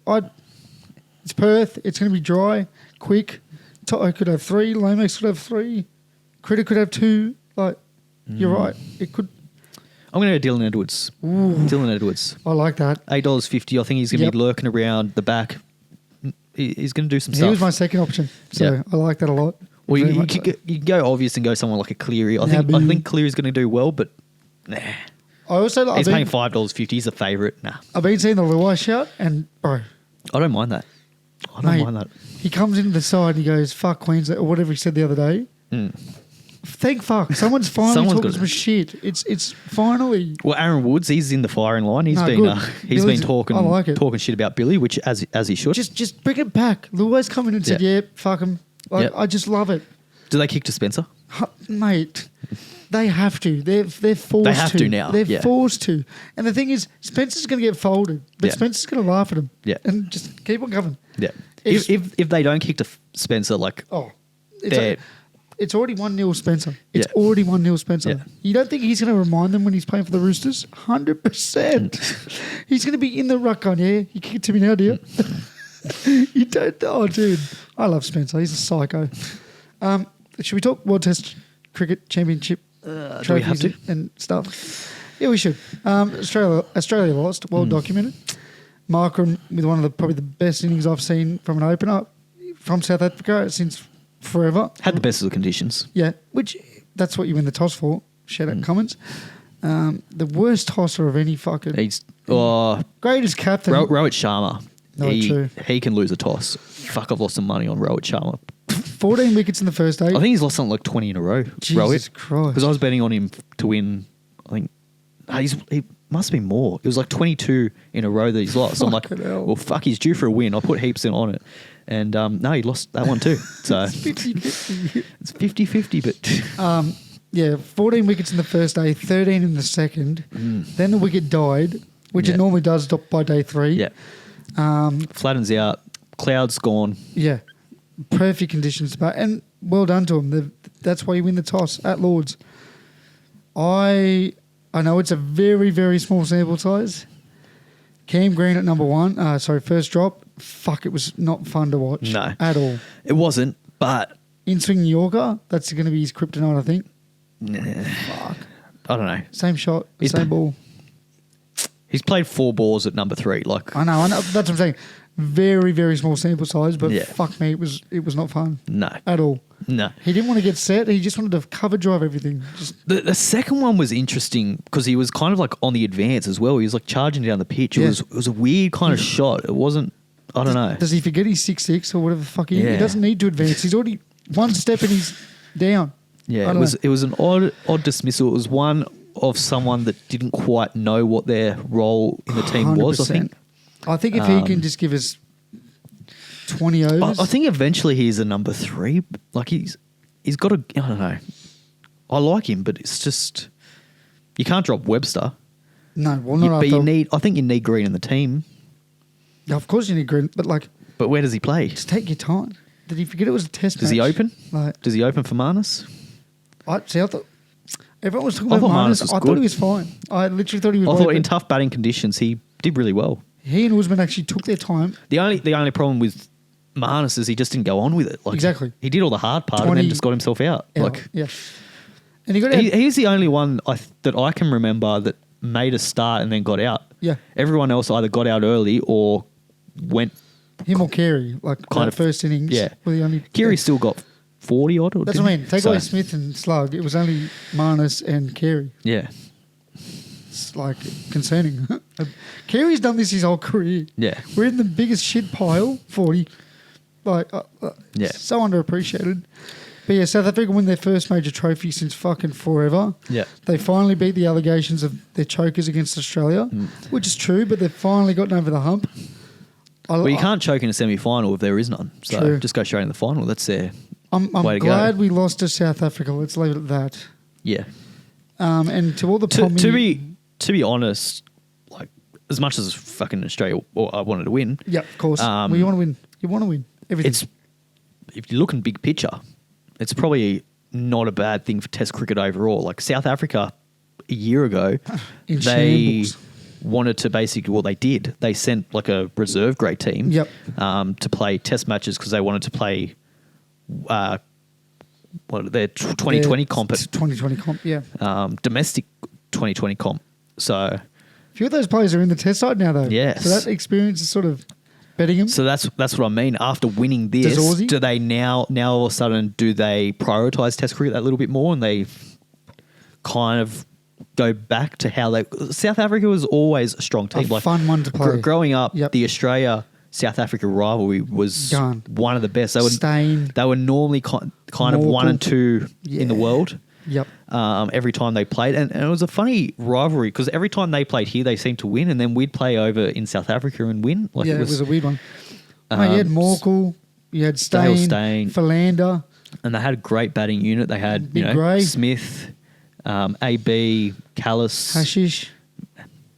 B: It's Perth. It's going to be dry, quick. Toto could have 3. Lomax could have 3. Critter could have 2. Like, you're right. It could.
A: I'm going to go Dylan Edwards.
B: Ooh,
A: Dylan Edwards.
B: I like that.
A: $8.50. I think he's going to
B: Yep.
A: be lurking around the back. He's going to do some
B: He
A: stuff.
B: was my second option. So
A: Yeah.
B: I like that a lot.
A: Well,
B: Very
A: you
B: much
A: can
B: so.
A: you can go obvious and go someone like a Cleary. I
B: Naboo.
A: think Cleary's going to do well, but nah.
B: I also like.
A: He's paying $5.50. He's a favourite. Nah,
B: I've been seeing the Luai shout, and bro,
A: I don't mind that. I don't
B: mate,
A: mind that.
B: he comes into the side and he goes, "Fuck Queensland," or whatever he said the other day. Thank fuck, someone's finally
A: Someone's
B: talking
A: got
B: some
A: it.
B: shit. It's finally.
A: Well, Aaron Woods, he's in the firing line. He's
B: No,
A: been
B: good.
A: he's
B: Billy's-
A: been talking
B: I like it.
A: talking shit about Billy, which as he should.
B: Just bring it back. Luai's come in and said,
A: Yeah.
B: "Yeah, fuck him." Like,
A: Yeah.
B: I just love it,
A: Do they kick to Spencer?
B: Mate. They have to. They're forced to.
A: They have to now,
B: They're
A: yeah.
B: forced to. And the thing is, Spencer's going to get folded, but
A: Yeah.
B: Spencer's going to laugh at him.
A: Yeah.
B: And just keep on coming.
A: Yeah.
B: If-
A: If they don't kick to Spencer, like
B: Oh,
A: they're
B: it's already 1-0 Spencer. It's
A: Yeah.
B: already 1-0 Spencer.
A: Yeah.
B: You don't think he's going to remind them when he's playing for the Roosters? 100%. He's going to be in the ruck on, yeah? You kick it to me now, do you? You don't. Oh, dude. I love Spencer. He's a psycho. Should we talk World Test Cricket Championship
A: do we
B: trophies
A: have to?
B: and stuff? Yeah, we should. Australia lost. Well documented. Markram with one of the probably the best innings I've seen from an opener from South Africa since forever.
A: had the best of the conditions.
B: Yeah, which that's what you win the toss for. Shout out Cummins. The worst tosser of any fucking
A: He's
B: greatest captain.
A: Rohit Sharma.
B: No, true.
A: He can lose a toss. Fuck, I've lost some money on Rohit Sharma.
B: 14 wickets in the first day.
A: I think he's lost something like 20 in a row.
B: Jesus Christ.
A: Because I was betting on him to win. I think he must be more. It was like 22 in a row that he's lost. So I'm like,
B: Fucking hell.
A: well, fuck, he's due for a win. I put heaps in on it. And no, he lost that one too. So
B: It's 50-50.
A: it's 50-50, but
B: Yeah, 14 wickets in the first day, 13 in the second. Then the wicket died, which
A: Yeah.
B: it normally does stop by day 3.
A: yeah. Flattens out. Cloud's gone.
B: Yeah. Perfect conditions to bat. And well done to him. That's why you win the toss at Lords. I know it's a very, very small sample size. Cam Green at number 1. First drop. Fuck, it was not fun to watch.
A: No.
B: At all.
A: It wasn't, but
B: In-swing New Yorker, that's going to be his kryptonite, I think.
A: I don't know.
B: Same shot,
A: He's-
B: same ball.
A: He's played 4 balls at number 3. Like,
B: I know. That's what I'm saying. Very, very small sample size, but
A: Yeah.
B: fuck me, it was not fun
A: no.
B: at all.
A: No.
B: He didn't want to get set. He just wanted to cover drive everything. Just
A: The second one was interesting because he was kind of like on the advance as well. He was like charging down the pitch.
B: Yeah.
A: It was a weird kind of shot. It wasn't I don't know.
B: Does he forget he's 6'6" or whatever the fuck he
A: Yeah.
B: He doesn't need to advance. He's already one step and he's down.
A: Yeah,
B: I
A: it
B: don't
A: was
B: know.
A: it was an odd dismissal. It was one of someone that didn't quite know what their role in the team was, I think.
B: 100%. I think if he can just give us 20 overs.
A: I think eventually he's a number 3. Like he's got a, I don't know. I like him, but it's just you can't drop Webster.
B: No, well, not
A: But
B: after.
A: I think you need Green in the team.
B: Yeah, of course you need Green, but like,
A: But where does he play?
B: just take your time. Did he forget it was a test
A: Does he
B: match?
A: open?
B: Like,
A: Does he open for Marnus?
B: I thought everyone was talking
A: I
B: about
A: thought Marnus
B: Marnus.
A: was
B: I thought
A: good.
B: he was fine. I literally thought he was.
A: I
B: fine,
A: thought in
B: but
A: tough batting conditions he did really well.
B: he and Usman actually took their time.
A: The only problem with Marnus is he just didn't go on with it. Like,
B: Exactly.
A: He did all the hard part and
B: 20
A: then just got himself out.
B: Out.
A: Like
B: Yeah, and he got
A: he's the only one that I can remember that made a start and then got out.
B: Yeah.
A: Everyone else either got out early or went
B: him or Carey, like
A: kind
B: that
A: of
B: first innings.
A: Yeah.
B: were the only.
A: Kiri still got 40 odd. Or
B: That's
A: didn't
B: what I
A: he?
B: mean. Take
A: So,
B: away Smith and Slug. It was only Marnus and Carey.
A: Yeah.
B: It's like concerning. Carey's done this his whole career.
A: Yeah.
B: We're in the biggest shit pile, 40. Like,
A: Yeah.
B: so underappreciated. But yeah, South Africa win their first major trophy since fucking forever.
A: Yeah.
B: They finally beat the allegations of their chokers against Australia, which is true, but they've finally gotten over the hump.
A: Well, you can't choke in a semi-final if there is none. So
B: True.
A: just go straight in the final. That's their
B: I'm
A: way to go.
B: glad we lost to South Africa. Let's leave it at that.
A: Yeah.
B: And to all the
A: To be honest, like as much as fucking Australia or I wanted to win,
B: yeah, of course.
A: Um,
B: Well, you want to win. You want to win everything.
A: it's if you look in big picture, it's probably not a bad thing for Test cricket overall. Like South Africa a year ago,
B: In
A: they
B: shambles.
A: wanted to basically, well, they did. They sent like a reserve grade team
B: Yep.
A: To play Test matches because they wanted to play their 2020 comp,
B: 2020 comp, yeah.
A: domestic 2020 comp. So
B: A few of those players are in the test side now, though.
A: Yes.
B: So that experience is sort of betting them.
A: So that's what I mean. After winning this,
B: Does Aussie?
A: do they now all of a sudden do they prioritise Test cricket that little bit more and they kind of go back to how they? South Africa was always a strong team.
B: A fun one to play.
A: Growing up,
B: Yep.
A: the Australia South Africa rivalry was
B: Gone.
A: one of the best.
B: Stain.
A: They were normally kind of 1 and 2 in the
B: Yeah.
A: world.
B: Yep.
A: Every time they played, and it was a funny rivalry because every time they played here, they seemed to win, and then we'd play over in South Africa and win. Like
B: Yeah, it was a weird one. You had Morkel, you had
A: Dale
B: Stain,
A: Steyn.
B: Philander.
A: And they had a great batting unit. They had
B: Big Gray.
A: Smith, AB, Callis,
B: Hashish.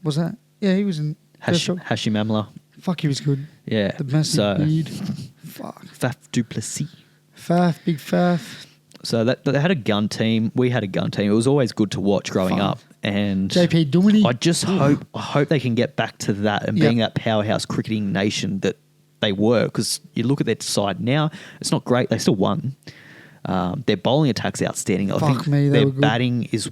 B: Was that? Yeah, he was in first shot.
A: Hashim Amla.
B: Fuck, he was good.
A: Yeah.
B: The massive
A: so,
B: beard. Fuck.
A: Faf Duplessis.
B: Faf, big Faf.
A: So they had a gun team. We had a gun team. It was always good to watch growing
B: Fun.
A: up. And
B: JP Duminy.
A: I just hope they can get back to that and
B: Yep.
A: being that powerhouse cricketing nation that they were. Because you look at their side now, it's not great. They still won. Their bowling attack's outstanding. I
B: Fuck
A: think
B: me, they
A: their
B: were good.
A: batting is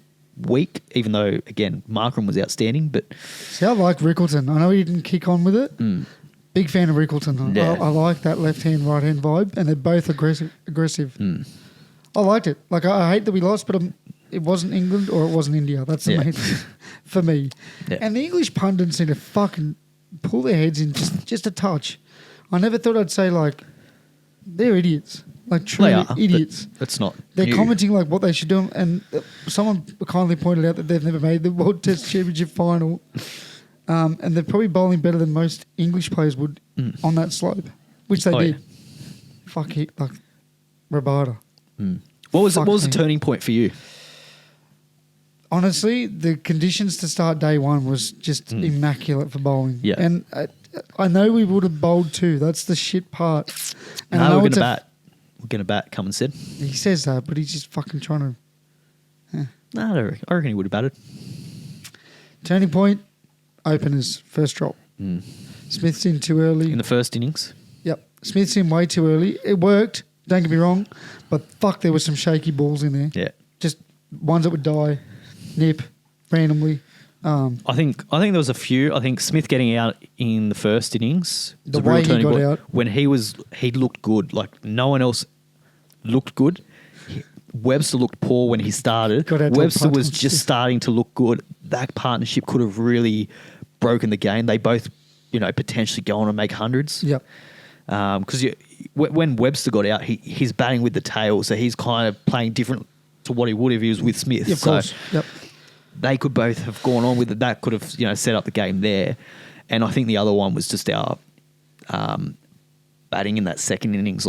A: weak, even though, again, Markram was outstanding. But
B: See, I like Rickleton. I know he didn't kick on with it. Big fan of Rickleton.
A: Yeah.
B: I like that left-hand, right-hand vibe, and they're both aggressive. I liked it. Like, I hate that we lost, but it wasn't England or it wasn't India. That's the
A: Yeah.
B: main thing for me.
A: Yeah.
B: And the English pundits need to fucking pull their heads in just a touch. I never thought I'd say, like, they're idiots. Like, true
A: they are. but
B: idiots.
A: It's not.
B: They're
A: new.
B: commenting like what they should do, and someone kindly pointed out that they've never made the World Test Championship final, and they're probably bowling better than most English players would on that slope, which they
A: Oh,
B: did.
A: yeah.
B: Fuck it, like Rabada.
A: What was
B: Fuck
A: the
B: me.
A: turning point for you?
B: Honestly, the conditions to start day one was just immaculate for bowling.
A: Yeah.
B: And I know we would have bowled too. That's the shit part. And I
A: No,
B: know
A: we're going
B: it's
A: to bat. We're going to bat, come and said.
B: He says that, but he's just fucking trying to.
A: No, I reckon he would have batted.
B: Turning point, openers, first drop. Smith's in too early.
A: In the first innings.
B: Yep. Smith's in way too early. It worked, don't get me wrong, but fuck, there were some shaky balls in there.
A: Yeah.
B: Just ones that would die, nip, randomly.
A: I think there was a few. I think Smith getting out in the first innings.
B: The
A: was a real
B: way he
A: turning
B: got
A: point.
B: out.
A: When he looked good. Like no one else looked good. Webster looked poor when he started.
B: Got out to a
A: Webster was
B: punt.
A: just starting to look good. That partnership could have really broken the game. They both potentially go on and make hundreds.
B: Yep.
A: Because when Webster got out, he's batting with the tail, so he's kind of playing different to what he would if he was with Smith.
B: Yeah, of course. Yep.
A: They could both have gone on with it. That could have set up the game there. And I think the other one was just our batting in that second innings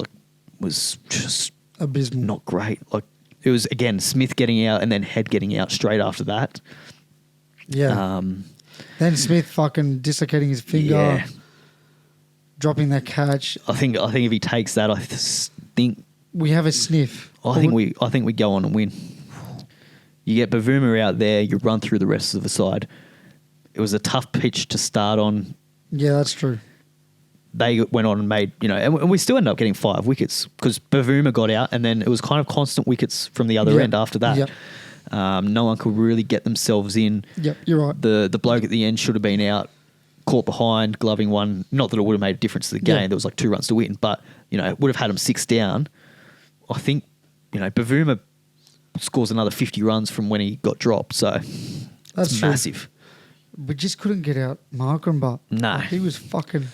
A: was just
B: abysmal,
A: not great. It was again Smith getting out and then Head getting out straight after that.
B: Yeah. Then Smith fucking dislocating his finger.
A: Yeah.
B: Dropping that catch.
A: I think if he takes that, I think
B: we have a sniff.
A: I think we go on and win. You get Bavuma out there, you run through the rest of the side. It was a tough pitch to start on.
B: Yeah, that's true.
A: They went on and made, and we still ended up getting 5 wickets because Bavuma got out and then it was kind of constant wickets from the other end after that.
B: Yep.
A: No one could really get themselves in.
B: Yep, you're right.
A: The bloke at the end should have been out, caught behind, gloving one. Not that it would have made a difference to the game. There was 2 runs to win, but, it would have had him 6 down. I think, Bavuma scores another 50 runs from when he got dropped, so that's massive.
B: We just couldn't get out Markram, but
A: no.
B: He was fucking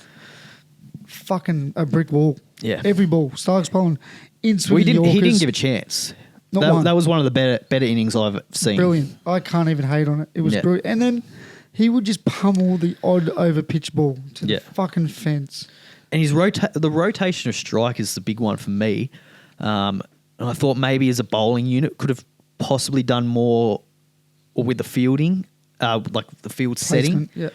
B: a brick wall.
A: Yeah.
B: Every ball. Starks bowling in
A: He didn't give a chance. That was one of the better innings I've seen.
B: Brilliant. I can't even hate on it. It was brilliant. And then he would just pummel the odd over pitch ball to the fucking fence.
A: And his the rotation of strike is the big one for me. And I thought maybe as a bowling unit could have possibly done more or with the fielding, the field setting.
B: Yeah.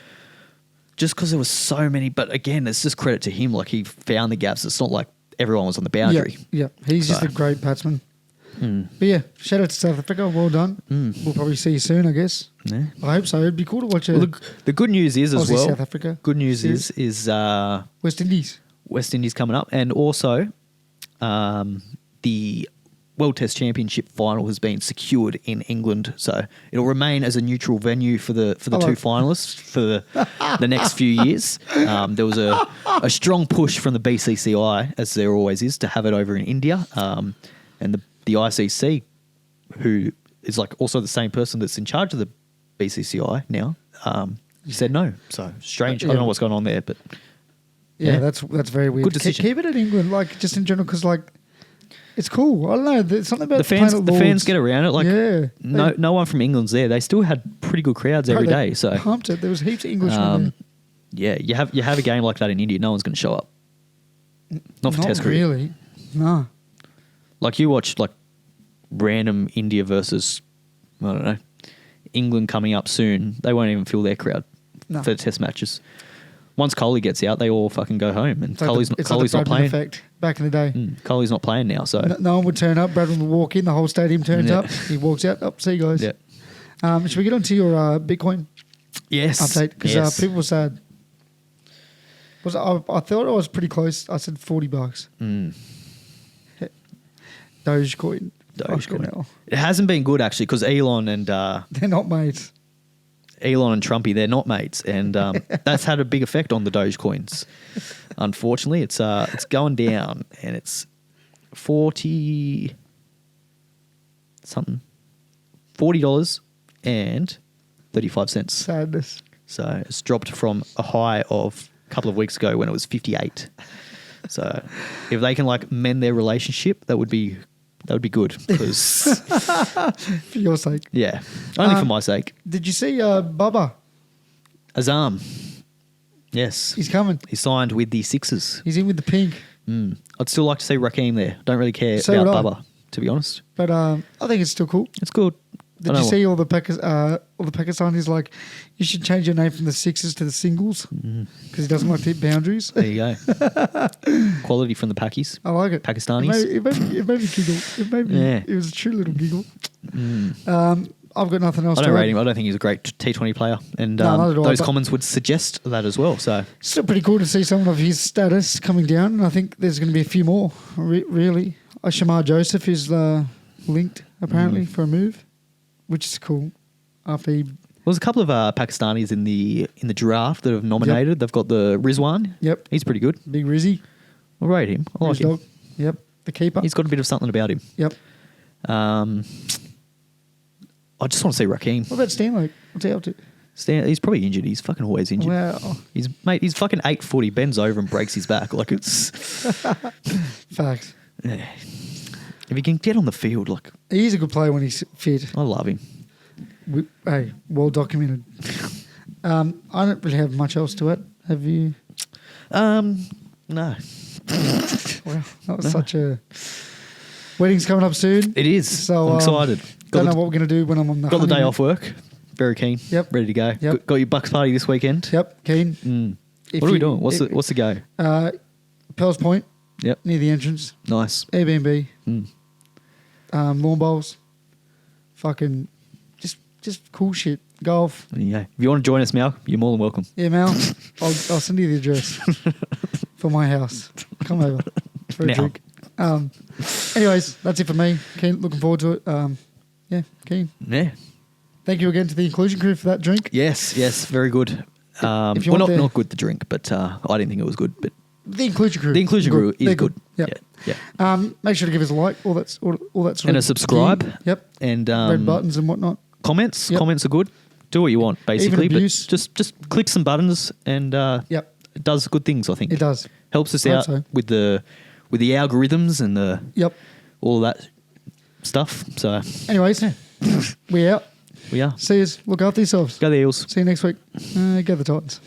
A: Just because there was so many. But again, it's just credit to him. He found the gaps. It's not like everyone was on the boundary.
B: Yeah. He's just a great batsman. But yeah, shout out to South Africa. Well done. We'll probably see you soon, I guess.
A: Yeah.
B: I hope so. It'd be cool to watch
A: the good news is as well.
B: South Africa.
A: Good news is
B: West Indies.
A: West Indies coming up, and also the World Test Championship final has been secured in England, so it'll remain as a neutral venue for the two finalists for the next few years. There was a strong push from the BCCI, as there always is, to have it over in India, and the ICC, who is also the same person that's in charge of the BCCI now, said no. So strange. I don't know what's going on there, but
B: yeah. That's very weird.
A: Good decision.
B: Keep it in England, just in general, because it's cool. I don't know. There's something about
A: the fans get around it.
B: Yeah,
A: no one from England's there. They still had pretty good crowds every day. So
B: pumped it. There was heaps of English there.
A: Yeah, you have a game like that in India, no one's going to show up. Not for Test cricket.
B: Really. No.
A: You watch random India versus I don't know England coming up soon. They won't even fill their crowd for the Test matches. Once Kohli gets out, they all fucking go home, and Kohli's not playing.
B: Effect back in the day.
A: Kohli's not playing now, so
B: no one would turn up. Bradman would walk in, the whole stadium turns up. He walks out. Up, see you guys.
A: Yeah.
B: Should we get on to your Bitcoin?
A: Yes.
B: Update because people were sad. I thought I was pretty close. I said $40. Dogecoin.
A: It hasn't been good actually because Elon and
B: they're not mates.
A: Elon and Trumpy, they're not mates, and that's had a big effect on the Dogecoins. Unfortunately, it's going down, and it's 40 something, $40 and 35 cents.
B: Sadness.
A: So it's dropped from a high of a couple of weeks ago when it was 58. So if they can mend their relationship, that would be good because
B: for your sake.
A: Yeah, only for my sake.
B: Did you see Bubba?
A: Azam. Yes,
B: he's coming.
A: He signed with the Sixers.
B: He's in with the pink.
A: I'd still like to see Raheem there. Don't really care about Bubba, to be honest.
B: But I think it's still cool.
A: It's good.
B: Did you see all the Pakistanis you should change your name from the Sixers to the Singles because he doesn't like to hit boundaries.
A: There you go. Quality from the Pakis.
B: I like it.
A: Pakistanis.
B: It made me giggle. It was a true little giggle. I've got nothing else.
A: I don't rate him. I don't think he's a great T20 player, and those comments would suggest that as well. So
B: still pretty cool to see someone of his status coming down, and I think there's going to be a few more. Really, Shamar Joseph is linked apparently for a move, which is cool. After
A: there's a couple of Pakistanis in the draft that have nominated. Yep. They've got the Rizwan.
B: Yep,
A: he's pretty good.
B: Big Rizzy.
A: I'll rate him. I like him.
B: Dog. Yep, the keeper.
A: He's got a bit of something about him.
B: Yep.
A: I just want to see Raheem.
B: What about Stanley? What's he up to?
A: He's probably injured. He's fucking always injured.
B: Wow.
A: He's fucking 8 foot. He bends over and breaks his back. Like it's
B: Facts.
A: yeah. If he can get on the field, like
B: He's a good player when he's fit.
A: I love him.
B: Hey, well documented. I don't really have much else to it. Have you?
A: No.
B: Wow, that was such a. Wedding's coming up soon.
A: It is.
B: So
A: I'm excited.
B: Don't know what we're going to do when I'm on the
A: Got the day
B: honeymoon.
A: off work. Very keen.
B: Yep.
A: Ready to go.
B: Yep.
A: Got your Bucks party this weekend.
B: Yep, keen.
A: What are we doing? What's the go?
B: Pell's Point,
A: Yep.
B: near the entrance.
A: Nice.
B: Airbnb. Lawn bowls. Fucking just cool shit. Golf.
A: Yeah. If you want to join us, Mal, you're more than welcome.
B: Yeah, Mal. I'll send you the address for my house. Come over for a
A: Now.
B: drink. Anyways, that's it for me. Keen, looking forward to it. Yeah, keen.
A: Yeah.
B: Thank you again to the inclusion crew for that drink.
A: Yes. Very good.
B: If you
A: Well,
B: want
A: not good the drink, but I didn't think it was good. But
B: The inclusion crew.
A: the inclusion crew is
B: They're
A: good.
B: Yep.
A: Yeah.
B: Make sure to give us a like. All that sort
A: And
B: of
A: a subscribe.
B: gear. Yep.
A: And
B: Red buttons and whatnot.
A: comments.
B: Yep.
A: Comments are good. Do what you want, basically.
B: Even abuse.
A: But just click some buttons and
B: Yep.
A: it does good things, I think.
B: It does.
A: Helps us
B: I hope
A: out
B: so.
A: with the algorithms and
B: Yep.
A: all of that stuff. So
B: Anyways, we out.
A: we are.
B: See yous. Look after yourselves.
A: Go the Eels.
B: See you next week. Go the Titans.